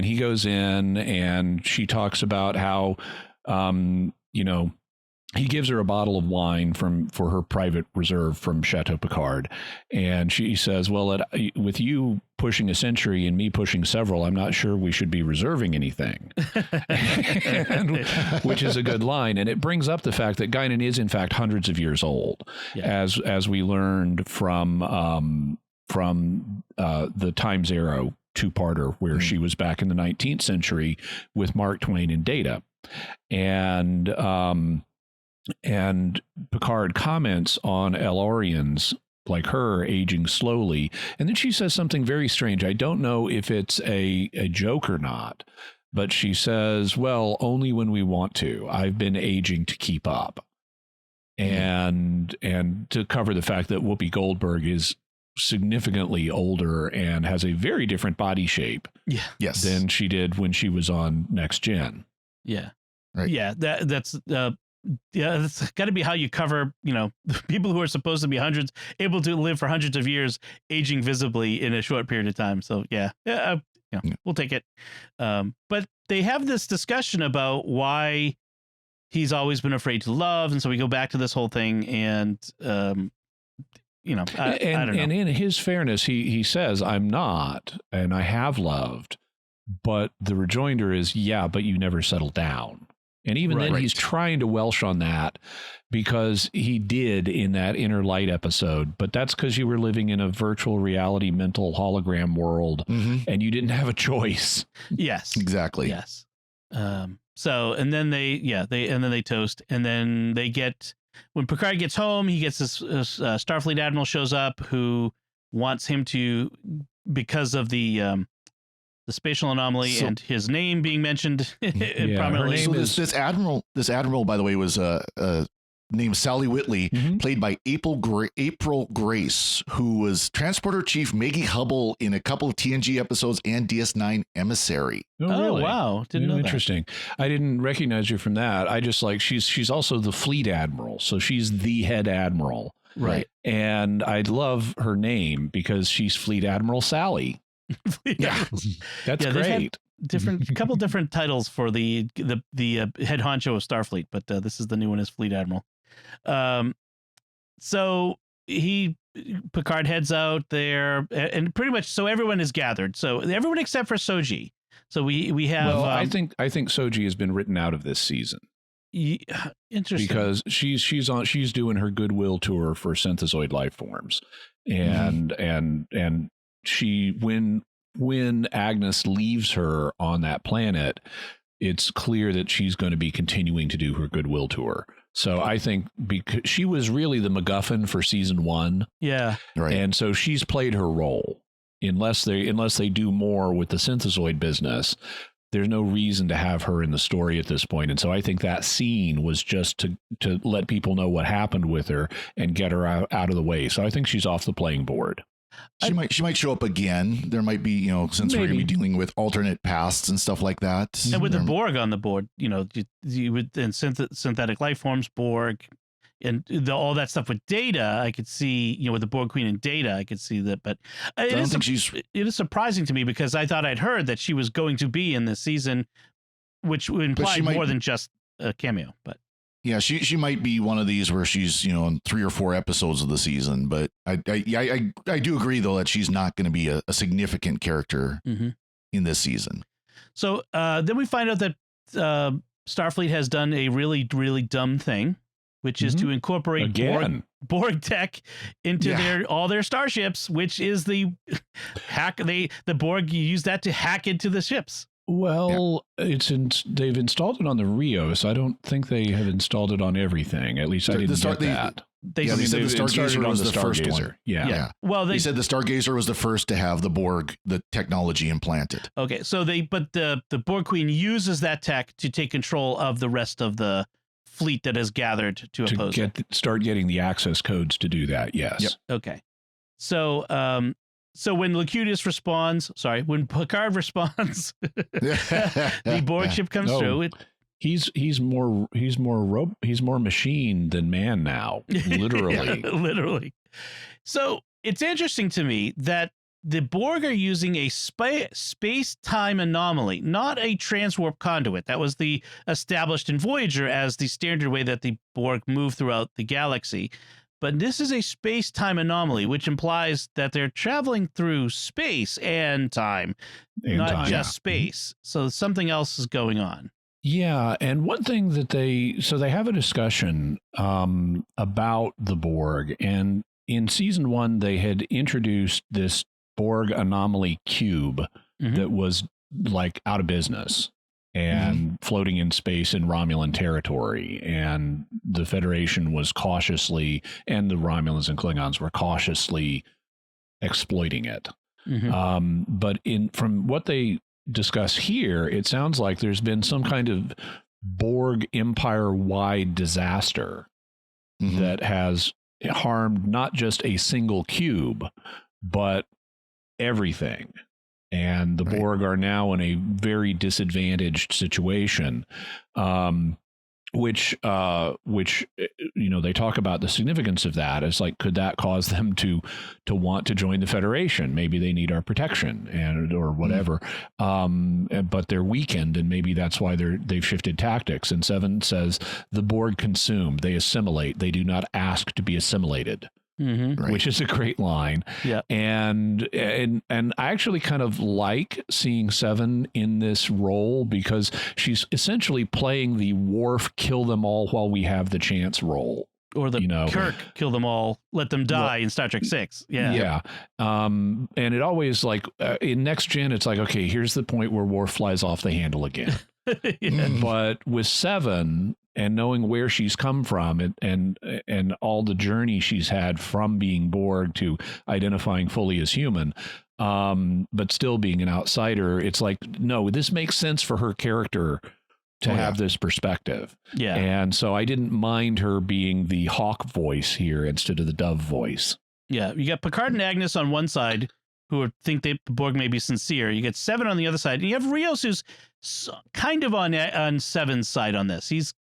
he goes in and she talks about how, he gives her a bottle of wine for her private reserve from Chateau Picard. And she says, well, with you pushing a century and me pushing several, I'm not sure we should be reserving anything, which is a good line. And it brings up the fact that Guinan is in fact hundreds of years old, as we learned from the Times Arrow two-parter where she was back in the 19th century with Mark Twain and Data. And Picard comments on El-Orians like her aging slowly. And then she says something very strange. I don't know if it's a joke or not, but she says, well, only when we want to. I've been aging to keep up. And to cover the fact that Whoopi Goldberg is significantly older and has a very different body shape than she did when she was on Next Gen. Yeah. Right. Yeah. That's got to be how you cover, the people who are supposed to be able to live for hundreds of years, aging visibly in a short period of time. So we'll take it. But they have this discussion about why he's always been afraid to love. And so we go back to this whole thing and, I don't know. And in his fairness, he says, I'm not, and I have loved, but the rejoinder is, yeah, but you never settled down. And even then he's trying to Welsh on that because he did in that Inner Light episode, but that's because you were living in a virtual reality mental hologram world and you didn't have a choice. Yes, exactly. Yes. So, and then they toast, and then they get, when Picard gets home, he gets this Starfleet admiral shows up who wants him to, because of the spatial anomaly and his name being mentioned prominently. So this admiral, by the way, was named Sally Whitley, played by April Grace, who was Transporter Chief Maggie Hubble in a couple of TNG episodes and DS9 Emissary. Oh, really? Wow. Didn't know interesting. I didn't recognize you from that. I just she's also the Fleet Admiral. So she's the head admiral. Right. And I love her name because she's Fleet Admiral Sally. That's great. Couple different titles for the head honcho of Starfleet, but this is the new one as Fleet Admiral. So Picard heads out there, and pretty much so everyone is gathered. So everyone except for Soji. So we have. Well, I think Soji has been written out of this season. Interesting, because she's doing her goodwill tour for synthezoid life forms, and she when Agnes leaves her on that planet, it's clear that she's going to be continuing to do her goodwill tour. So I think because she was really the MacGuffin for season 1. Yeah. Right. And so she's played her role. Unless they do more with the synthezoid business, there's no reason to have her in the story at this point. And so I think that scene was just to let people know what happened with her and get her out of the way. So I think she's off the playing board. She might show up again. There might be, since we're going to be dealing with alternate pasts and stuff like that. And with the Borg on the board, you would, and synthetic life forms, Borg, and all that stuff with Data, I could see, with the Borg Queen and Data, I could see that. But it is surprising to me because I thought I'd heard that she was going to be in this season, which implied more than just a cameo. But yeah, she might be one of these where she's, in 3 or 4 episodes of the season. But I do agree, though, that she's not going to be a significant character in this season. So then we find out that Starfleet has done a really, really dumb thing, which is to incorporate Borg Tech into all their starships, which is the hack. The Borg use that to hack into the ships. Well, they've installed it on the Rios. I don't think they have installed it on everything. At least I didn't get that. They said the Stargazer was the first one. Yeah. Well, they said the Stargazer was the first to have the technology implanted. Okay, so the Borg Queen uses that tech to take control of the rest of the fleet that has gathered to oppose it. Start getting the access codes to do that. Yes. Yep. Okay. So when when Picard responds, the Borg ship comes through. He's more machine than man now, literally. Literally. So it's interesting to me that the Borg are using a space-time anomaly, not a transwarp conduit. That was the established in Voyager as the standard way that the Borg move throughout the galaxy. But this is a space-time anomaly, which implies that they're traveling through space and time, not just space. So something else is going on. Yeah, and one thing that they have a discussion about the Borg, and in season 1 they had introduced this Borg Anomaly cube that was like out of business and floating in space in Romulan territory. And the Federation was cautiously, and the Romulans and Klingons were cautiously exploiting it. But from what they discuss here, it sounds like there's been some kind of Borg Empire-wide disaster that has harmed not just a single cube, but everything. And the Borg are now in a very disadvantaged situation, which they talk about the significance of that. It's like, could that cause them to want to join the Federation? Maybe they need our protection or whatever. But they're weakened, and maybe that's why they've shifted tactics. And Seven says the Borg consume, they assimilate, they do not ask to be assimilated. Which is a great line. Yeah. And I actually kind of like seeing Seven in this role, because she's essentially playing the Worf kill them all while we have the chance role. Or the Kirk kill them all, let them die in Star Trek 6. Yeah. And it always, like, in Next Gen, it's like, okay, here's the point where Worf flies off the handle again. But with Seven, and knowing where she's come from and all the journey she's had from being Borg to identifying fully as human, but still being an outsider, it's like, no, this makes sense for her character to have this perspective. Yeah. And so I didn't mind her being the Hawk voice here instead of the Dove voice. Yeah. You got Picard and Agnes on one side, who think the Borg may be sincere. You get Seven on the other side, and you have Rios, who's kind of on Seven's side on this. He's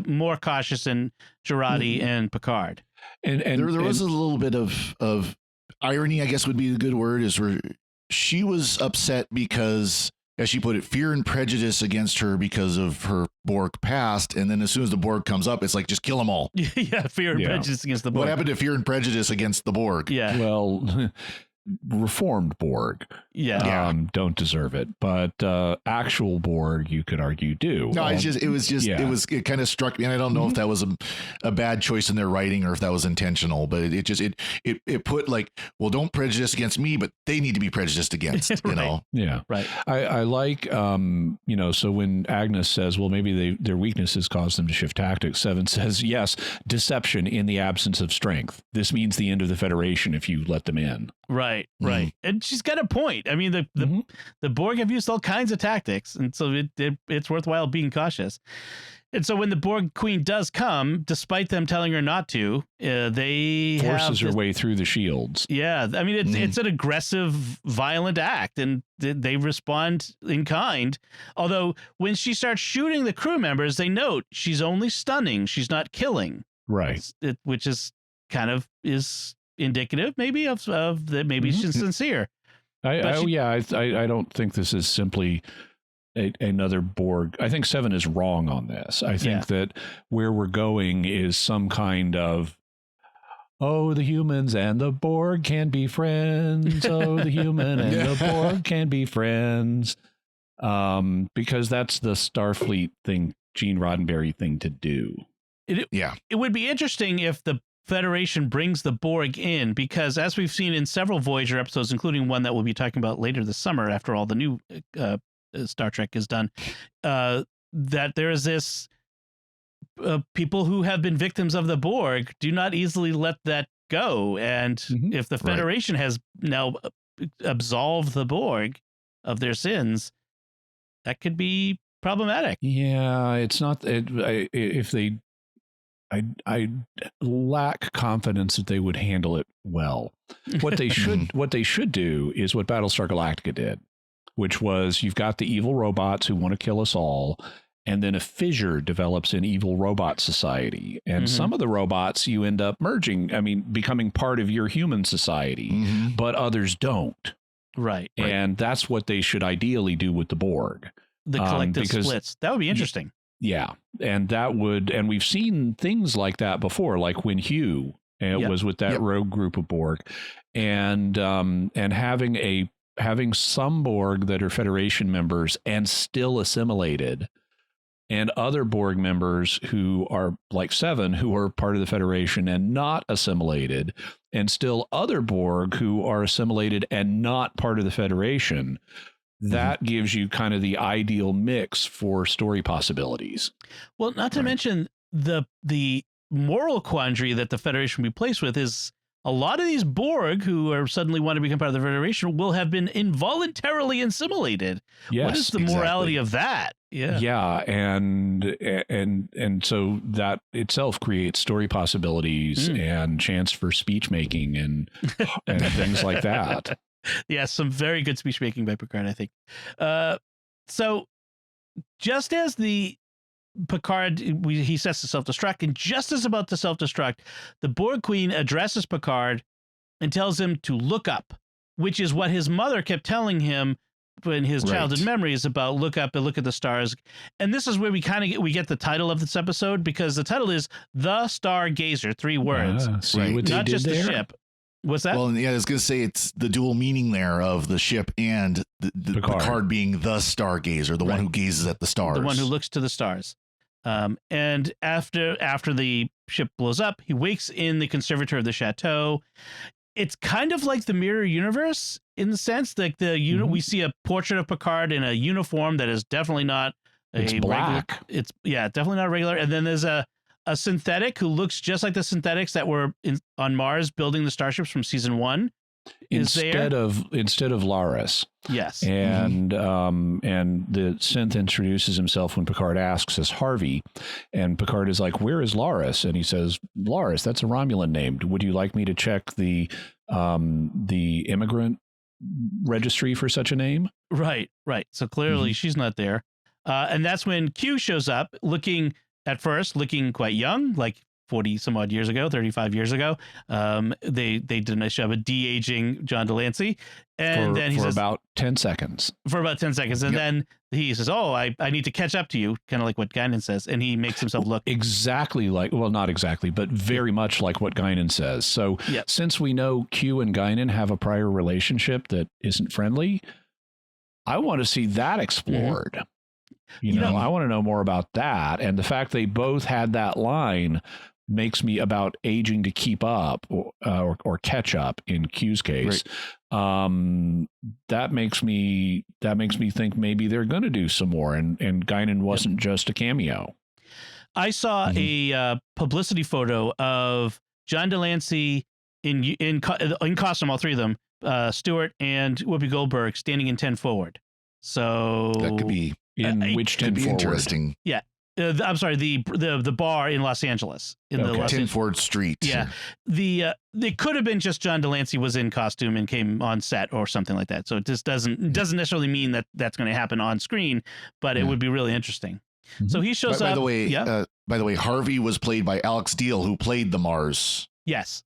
more cautious than Jurati and Picard. And there was a little bit of irony, I guess would be a good word, is where she was upset because, as she put it, fear and prejudice against her because of her Borg past. And then as soon as the Borg comes up, it's like, just kill them all. Fear and prejudice against the Borg. What happened to fear and prejudice against the Borg? Yeah. Well, reformed Borg don't deserve it, but actual Borg, you could argue, do. No, it kind of struck me, and I don't know if that was a bad choice in their writing or if that was intentional, but it put like, well, don't prejudice against me, but they need to be prejudiced against. You know. Yeah, right. I like so when Agnes says, well, maybe their weaknesses caused them to shift tactics, Seven says, yes, deception in the absence of strength. This means the end of the Federation if you let them in. Right. And she's got a point. I mean, the Borg have used all kinds of tactics, and so it's worthwhile being cautious. And so when the Borg Queen does come, despite them telling her not to, they forces her way through the shields. Yeah, I mean, it's an aggressive, violent act, and they respond in kind. Although when she starts shooting the crew members, they note she's only stunning; she's not killing. Right. Which is kind of indicative, maybe of that. Maybe she's sincere. I don't think this is simply another Borg. I think Seven is wrong on this. I think that where we're going is some kind of, oh, the humans and the Borg can be friends. Oh, the human and the Borg can be friends. Because that's the Starfleet thing, Gene Roddenberry thing to do. It would be interesting if the Federation brings the Borg in, because as we've seen in several Voyager episodes, including one that we'll be talking about later this summer after all the new Star Trek is done, that there is this people who have been victims of the Borg do not easily let that go. And if the Federation has now absolved the Borg of their sins, that could be problematic. Yeah, it's not if they. I lack confidence that they would handle it well. What they should do is what Battlestar Galactica did, which was, you've got the evil robots who want to kill us all, and then a fissure develops in evil robot society. And some of the robots you end up becoming part of your human society, but others don't. Right. And that's what they should ideally do with the Borg. The collective splits. That would be interesting. Yeah, and we've seen things like that before, like when Hugh was with that rogue group of Borg, and having some Borg that are Federation members and still assimilated, and other Borg members who are like Seven, who are part of the Federation and not assimilated, and still other Borg who are assimilated and not part of the Federation. that gives you kind of the ideal mix for story possibilities. Well, not to mention the moral quandary that the Federation will be placed with is a lot of these Borg who are suddenly want to become part of the Federation will have been involuntarily assimilated. Yes, what is the morality of that? Yeah, and so that itself creates story possibilities and chance for speech making and things like that. Yeah, some very good speech making by Picard, I think. So just as the Picard, he sets to self-destruct, and just as about to self-destruct, the Borg Queen addresses Picard and tells him to look up, which is what his mother kept telling him in his childhood memories about look up and look at the stars. And this is where we get the title of this episode, because the title is The Stargazer, 3 words. Not just the ship. What's that? Well, yeah, I was going to say it's the dual meaning there of the ship and the Picard being the stargazer, the one who gazes at the stars. The one who looks to the stars. And after the ship blows up, he wakes in the conservatory of the chateau. It's kind of like the mirror universe in the sense that we see a portrait of Picard in a uniform that is definitely not black. Definitely not regular. And then there's a synthetic who looks just like the synthetics that were on Mars building the starships from season 1. Instead of Laris. Yes. And and the synth introduces himself when Picard asks as Harvey, and Picard is like, "Where is Laris?" And he says, "Laris, that's a Romulan name. Would you like me to check the immigrant registry for such a name?" Right. So clearly she's not there. And that's when Q shows up looking quite young, like 40 some odd years ago, 35 years ago. They did a nice job of de-aging John Delancey. And then he says about 10 seconds. And then he says, "Oh, I need to catch up to you," kind of like what Guinan says. And he makes himself look exactly like, well, not exactly, but very much like what Guinan says. So since we know Q and Guinan have a prior relationship that isn't friendly, I want to see that explored. You know, I want to know more about that. And the fact they both had that line makes me about aging to keep up or catch up in Q's case. That makes me think maybe they're going to do some more. And Guinan wasn't just a cameo. I saw a publicity photo of John Delancey in costume, all 3 of them, Stewart and Whoopi Goldberg standing in 10 forward. So that could be which 10 forward? Interesting. Yeah. I'm sorry, the bar in Los Angeles, in the 10 Ford Street. Yeah, it could have been just John Delancey was in costume and came on set or something like that. So it just doesn't necessarily mean that that's going to happen on screen, but it would be really interesting. So he shows up. By the way, Harvey was played by Alex Deal, who played the Mars. Yes.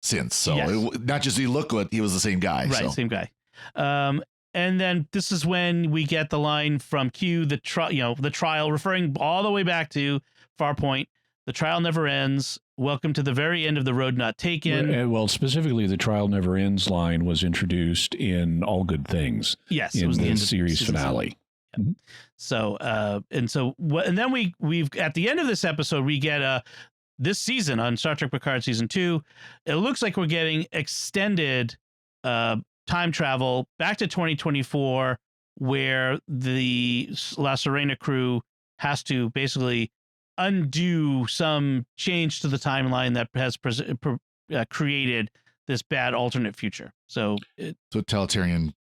Since not just he looked good, he was the same guy. Right, same guy. And then this is when we get the line from Q, the trial, referring all the way back to Farpoint. The trial never ends. Welcome to the very end of the road not taken. Well, specifically, the trial never ends line was introduced in All Good Things. Yes, in it was the series finale. Yeah. So, and then we've at the end of this episode, we get this season on Star Trek Picard season 2. It looks like we're getting extended time travel back to 2024, where the La Serena crew has to basically undo some change to the timeline that has created this bad alternate future. So totalitarian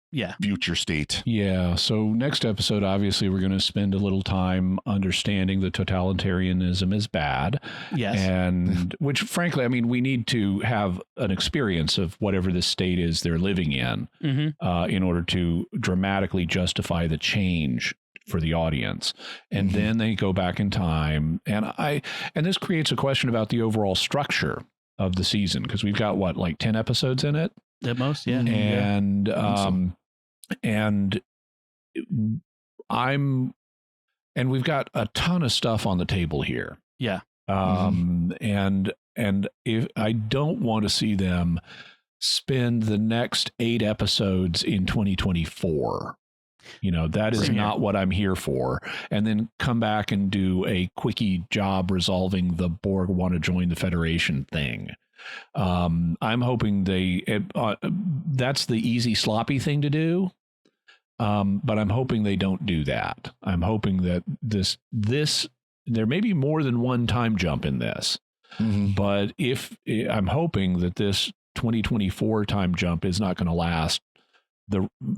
future state. Yeah. So next episode, obviously, we're going to spend a little time understanding that totalitarianism is bad. Yes. And which, frankly, I mean, we need to have an experience of whatever the state is they're living in in order to dramatically justify the change for the audience. And then they go back in time. And this creates a question about the overall structure of the season, because we've got like 10 episodes in it at most. Yeah. And we've got a ton of stuff on the table here. Yeah. And if I don't want to see them spend the next 8 episodes in 2024, that is not what I'm here for. And then come back and do a quickie job resolving the Borg want to join the Federation thing. I'm hoping that's the easy, sloppy thing to do. But I'm hoping they don't do that. I'm hoping that this there may be more than one time jump in this, but I'm hoping that this 2024 time jump is not going to last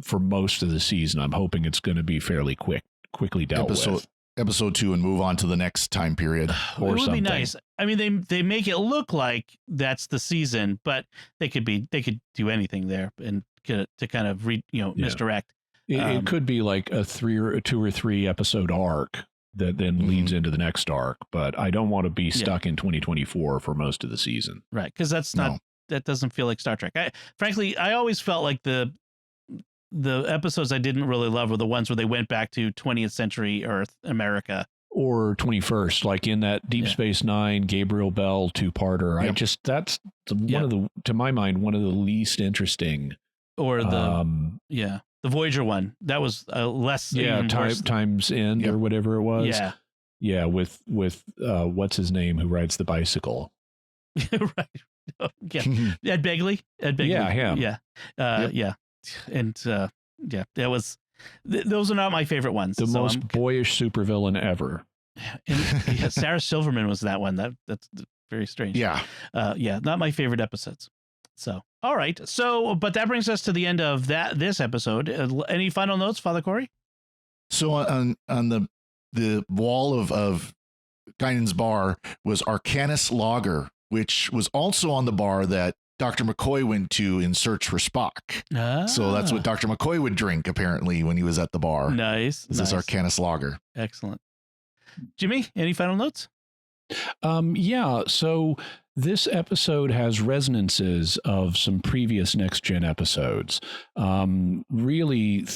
for most of the season. I'm hoping it's going to be fairly quickly dealt with. Episode 2 and move on to the next time period. Or it would be nice. I mean, they make it look like that's the season, but they could do anything there and to kind of misdirect. It could be like a 2 or 3 episode arc that then leads into the next arc, but I don't want to be stuck in 2024 for most of the season. Right, because that doesn't feel like Star Trek. Frankly, I always felt like the episodes I didn't really love were the ones where they went back to 20th century Earth, America. Or 21st, like in that Deep Space Nine, Gabriel Bell 2-parter. Yep. That's to my mind, one of the least interesting. Or the Voyager one. That was less. Times End or whatever it was. Yeah. Yeah. With what's his name, who rides the bicycle. Right. Ed Begley. Yeah. Him. Yeah. Yeah. And that was those are not my favorite ones. The most boyish supervillain ever. And, Sarah Silverman was that one. That's very strange. Yeah. Not my favorite episodes. So, all right. So, but that brings us to the end of this episode. Any final notes, Father Cory? So on the wall of Guinan's bar was Arcanus Lager, which was also on the bar that Dr. McCoy went to in search for Spock. So that's what Dr. McCoy would drink, apparently, when he was at the bar. Nice. This is Arcanus Lager. Excellent. Jimmy, any final notes? So this episode has resonances of some previous Next Gen episodes. Really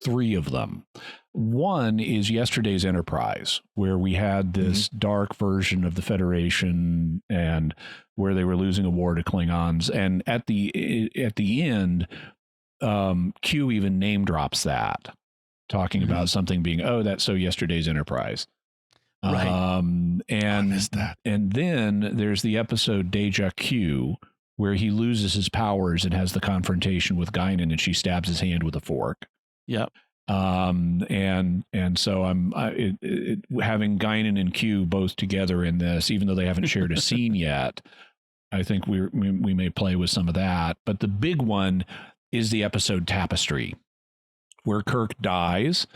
3 of them. One is yesterday's Enterprise, where we had this dark version of the Federation and where they were losing a war to Klingons. And at the end, Q even name drops that, talking about something being, that's so yesterday's Enterprise. Right. I missed that. And then there's the episode Deja Q, where he loses his powers and has the confrontation with Guinan, and she stabs his hand with a fork. Yep. And so having Guinan and Q both together in this, even though they haven't shared a scene yet, I think we may play with some of that. But the big one is the episode Tapestry, where Kirk dies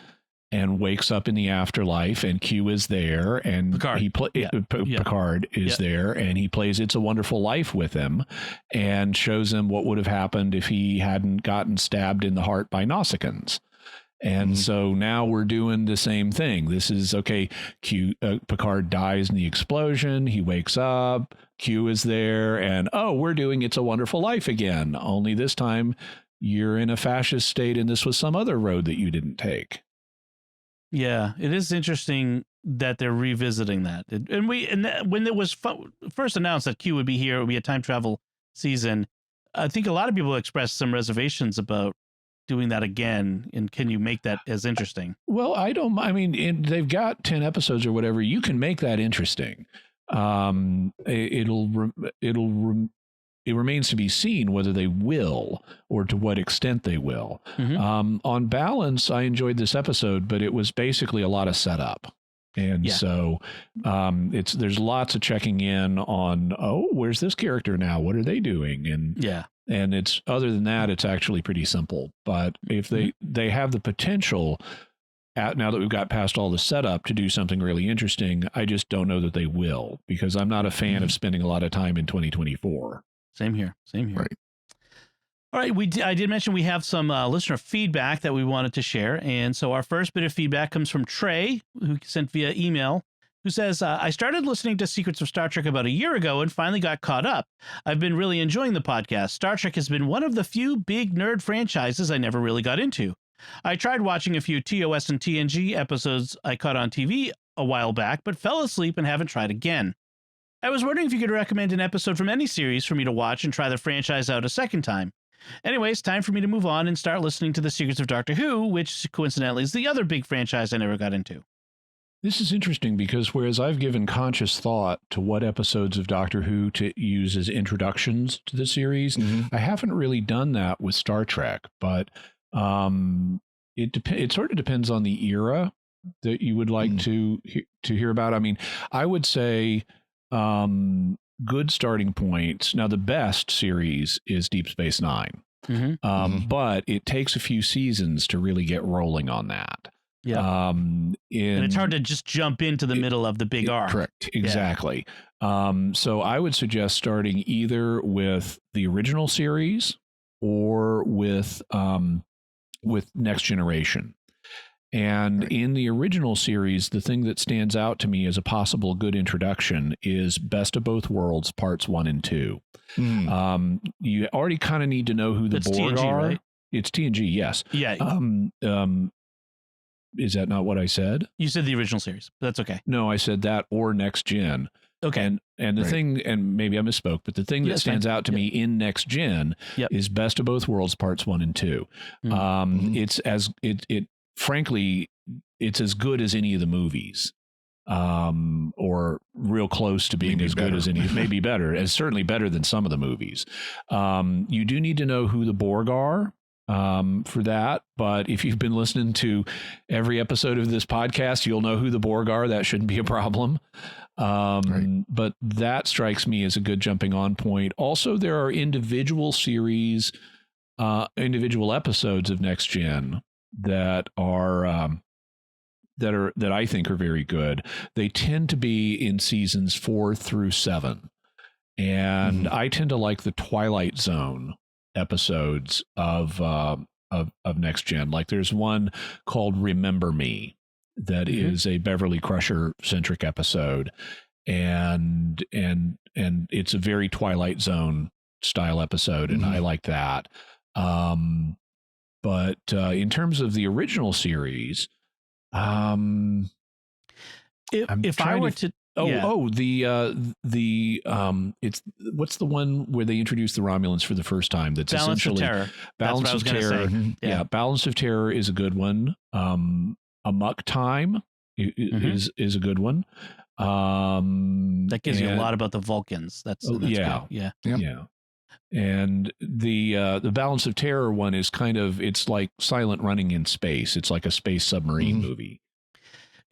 and wakes up in the afterlife, and Q is there, and Picard is there, and he plays It's a Wonderful Life with him and shows him what would have happened if he hadn't gotten stabbed in the heart by Nausicaans. And so now we're doing the same thing. This is Picard dies in the explosion. He wakes up. Q is there. And, we're doing It's a Wonderful Life again. Only this time you're in a fascist state and this was some other road that you didn't take. Yeah, it is interesting that they're revisiting that. When it was first announced that Q would be here, it would be a time travel season, I think a lot of people expressed some reservations about doing that again, and can you make that as interesting? Well, they've got 10 episodes or whatever. You can make that interesting. It remains to be seen whether they will or to what extent they will. On balance, I enjoyed this episode, but it was basically a lot of setup. And so there's lots of checking in on, where's this character now? What are they doing? And it's, other than that, it's actually pretty simple. But if they have the potential, now that we've got past all the setup, to do something really interesting, I just don't know that they will, because I'm not a fan of spending a lot of time in 2024. Same here. Right. All right. I did mention we have some listener feedback that we wanted to share. And so our first bit of feedback comes from Trey, who sent via email, who says, I started listening to Secrets of Star Trek about a year ago and finally got caught up. I've been really enjoying the podcast. Star Trek has been one of the few big nerd franchises I never really got into. I tried watching a few TOS and TNG episodes I caught on TV a while back, but fell asleep and haven't tried again. I was wondering if you could recommend an episode from any series for me to watch and try the franchise out a second time. Anyways, time for me to move on and start listening to The Secrets of Doctor Who, which coincidentally is the other big franchise I never got into. This is interesting because whereas I've given conscious thought to what episodes of Doctor Who to use as introductions to the series, I haven't really done that with Star Trek. But it sort of depends on the era that you would like to hear about. I mean, I would say good starting points. Now, the best series is Deep Space Nine, but it takes a few seasons to really get rolling on that. Yeah, and it's hard to just jump into the middle of the big arc. Correct, exactly. So I would suggest starting either with the original series or with Next Generation. And in the original series, the thing that stands out to me as a possible good introduction is Best of Both Worlds, parts 1 and 2. You already kind of need to know who the Borg TNG, are. right? It's TNG, yes. Yeah. Is that not what I said? You said the original series. But that's okay. No, I said that or Next Gen. Okay. And the thing, and maybe I misspoke, but the thing that stands out to me in Next Gen is Best of Both Worlds, parts 1 and 2. It's frankly, it's as good as any of the movies, or real close to being as good as any, maybe better, and certainly better than some of the movies. You do need to know who the Borg are for that, but if you've been listening to every episode of this podcast, you'll know who the Borg are. That shouldn't be a problem. But that strikes me as a good jumping on point. Also, there are individual series, individual episodes of Next Gen that I think are very good. They tend to be in seasons 4 through 7, and I tend to like the Twilight Zone episodes of Next Gen. Like there's one called Remember Me that is a Beverly Crusher centric episode, and it's a very Twilight Zone style episode, and I like that. But in terms of the original series, if I were to it's what's the one where they introduced the Romulans for the first time? That's Balance essentially of Terror. Balance of Terror. Yeah, Balance of Terror is a good one. Amok Time is a good one. That gives you a lot about the Vulcans. That's good. Yeah. And the Balance of Terror one is it's like Silent Running in space. It's like a space submarine movie.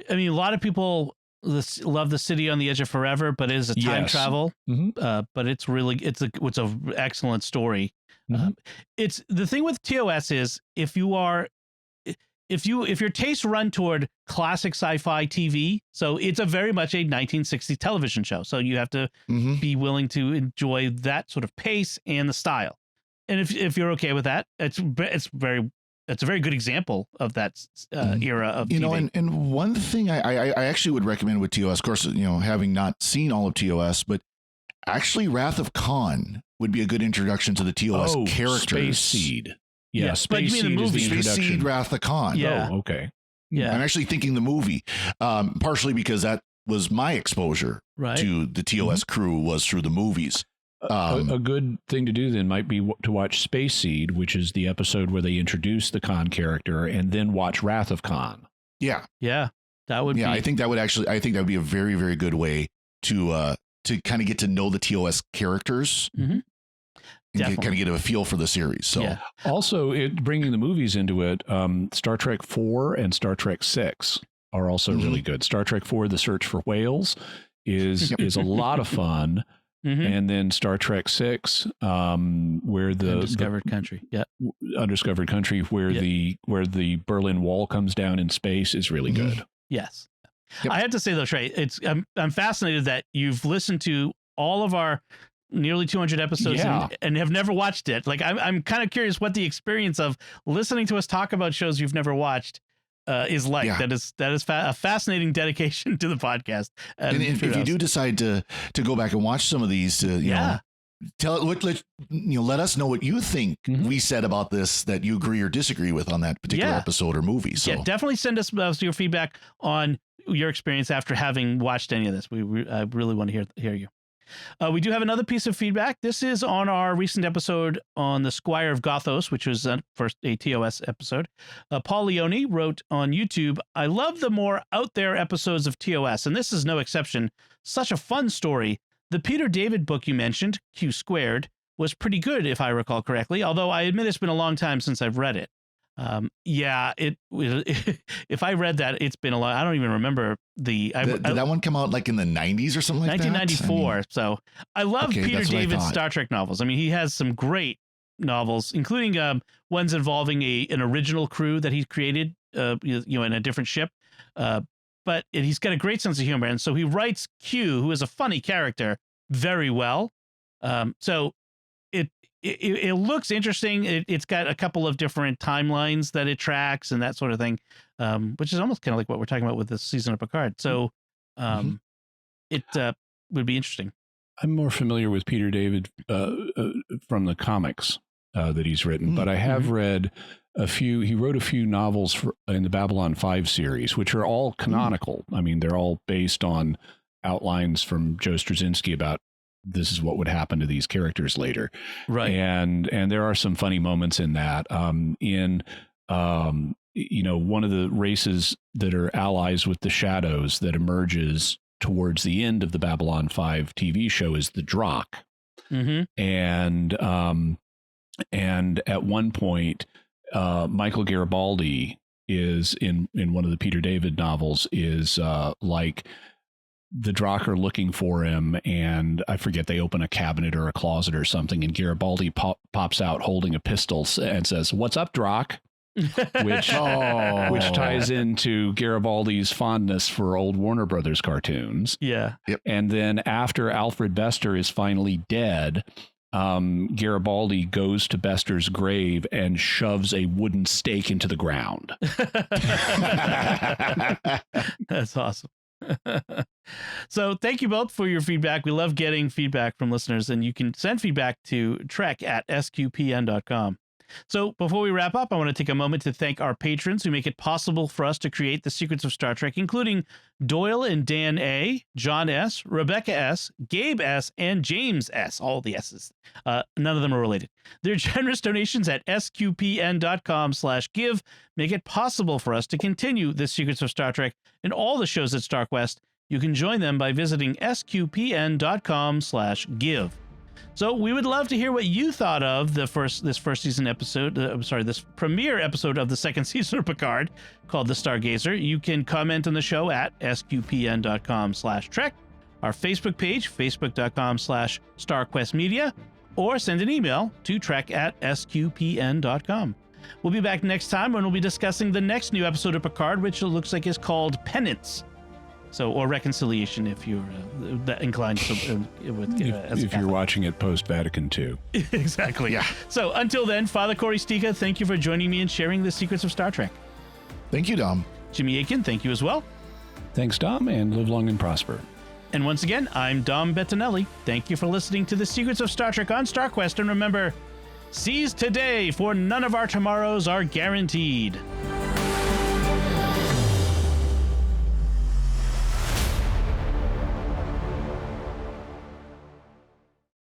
I mean, a lot of people love The City on the Edge of Forever, but it is a time travel. But it's a excellent story. It's the thing with TOS is if your tastes run toward classic sci-fi TV, so it's a very much a 1960s television show. So you have to be willing to enjoy that sort of pace and the style. And if you're okay with that, it's a very good example of that era of TV. And one thing I actually would recommend with TOS, of course, having not seen all of TOS, but actually Wrath of Khan would be a good introduction to the TOS characters. Space Seed. Yeah, Space Seed is the introduction. Space Seed, Wrath of Khan. Yeah. Oh, okay. Yeah. I'm actually thinking the movie, partially because that was my exposure to the TOS crew was through the movies. A good thing to do then might be to watch Space Seed, which is the episode where they introduce the Khan character, and then watch Wrath of Khan. Yeah. That would be. I think that would be a very, very good way to kind of get to know the TOS characters. And kind of get a feel for the series. So also bringing the movies into it, Star Trek 4 and Star Trek 6 are also really good. Star Trek 4, The Search for Whales is a lot of fun. And then Star Trek 6, where the Undiscovered Country. Undiscovered Country, where the Berlin Wall comes down in space is really good. Yes. I have to say though, Trey, I'm fascinated that you've listened to all of our nearly 200 episodes and have never watched it. Like I'm kind of curious what the experience of listening to us talk about shows you've never watched is like. That is a fascinating dedication to the podcast. And if you do decide to go back and watch some of these, let us know what you think we said about this that you agree or disagree with on that particular episode or movie. So definitely send us your feedback on your experience after having watched any of this. I really want to hear you. We do have another piece of feedback. This is on our recent episode on the Squire of Gothos, which was first a TOS episode. Paul Leone wrote on YouTube, "I love the more out there episodes of TOS, and this is no exception. Such a fun story. The Peter David book you mentioned, Q Squared, was pretty good, if I recall correctly, although I admit it's been a long time since I've read it. Yeah, if I read that, it's been a lot. I don't even remember did that one come out like in the 90s or something like 1994. that? So I love Peter David's Star Trek novels. I mean, he has some great novels, including ones involving an original crew that he created, in a different ship. But he's got a great sense of humor, and so he writes Q, who is a funny character, very well. So it looks interesting. It's got a couple of different timelines that it tracks and that sort of thing, which is almost kind of like what we're talking about with this season of Picard. So it would be interesting. I'm more familiar with Peter David from the comics that he's written, but I have read a few. He wrote a few novels in the Babylon 5 series, which are all canonical. I mean, they're all based on outlines from Joe Straczynski about this is what would happen to these characters later. Right. And there are some funny moments in that. One of the races that are allies with the Shadows that emerges towards the end of the Babylon 5 TV show is the Drakh. And at one point, Michael Garibaldi is in one of the Peter David novels is like the Drakh are looking for him, and I forget, they open a cabinet or a closet or something, and Garibaldi pops out holding a pistol and says, "What's up, Drakh?" which ties into Garibaldi's fondness for old Warner Brothers cartoons. Yeah. Yep. And then after Alfred Bester is finally dead, Garibaldi goes to Bester's grave and shoves a wooden stake into the ground. That's awesome. So thank you both for your feedback. We love getting feedback from listeners, and you can send feedback to trek@sqpn.com. So before we wrap up, I want to take a moment to thank our patrons who make it possible for us to create the Secrets of Star Trek, including Doyle and Dan A., John S., Rebecca S., Gabe S., and James S., all the S's. None of them are related. Their generous donations at sqpn.com/give make it possible for us to continue the Secrets of Star Trek and all the shows at StarQuest. You can join them by visiting sqpn.com/give. So we would love to hear what you thought of this first season episode. This premiere episode of the second season of Picard called The Stargazer. You can comment on the show at sqpn.com/trek, our Facebook page, facebook.com/starquestmedia, or send an email to trek@sqpn.com. We'll be back next time when we'll be discussing the next new episode of Picard, which it looks like is called Penance. So, or reconciliation, if you're that inclined to. If you're watching it post Vatican II. Exactly. Yeah. So until then, Father Cory Sticha, thank you for joining me and sharing the secrets of Star Trek. Thank you, Dom. Jimmy Akin, thank you as well. Thanks, Dom, and live long and prosper. And once again, I'm Dom Bettinelli. Thank you for listening to the Secrets of Star Trek on StarQuest. And remember, seize today, for none of our tomorrows are guaranteed.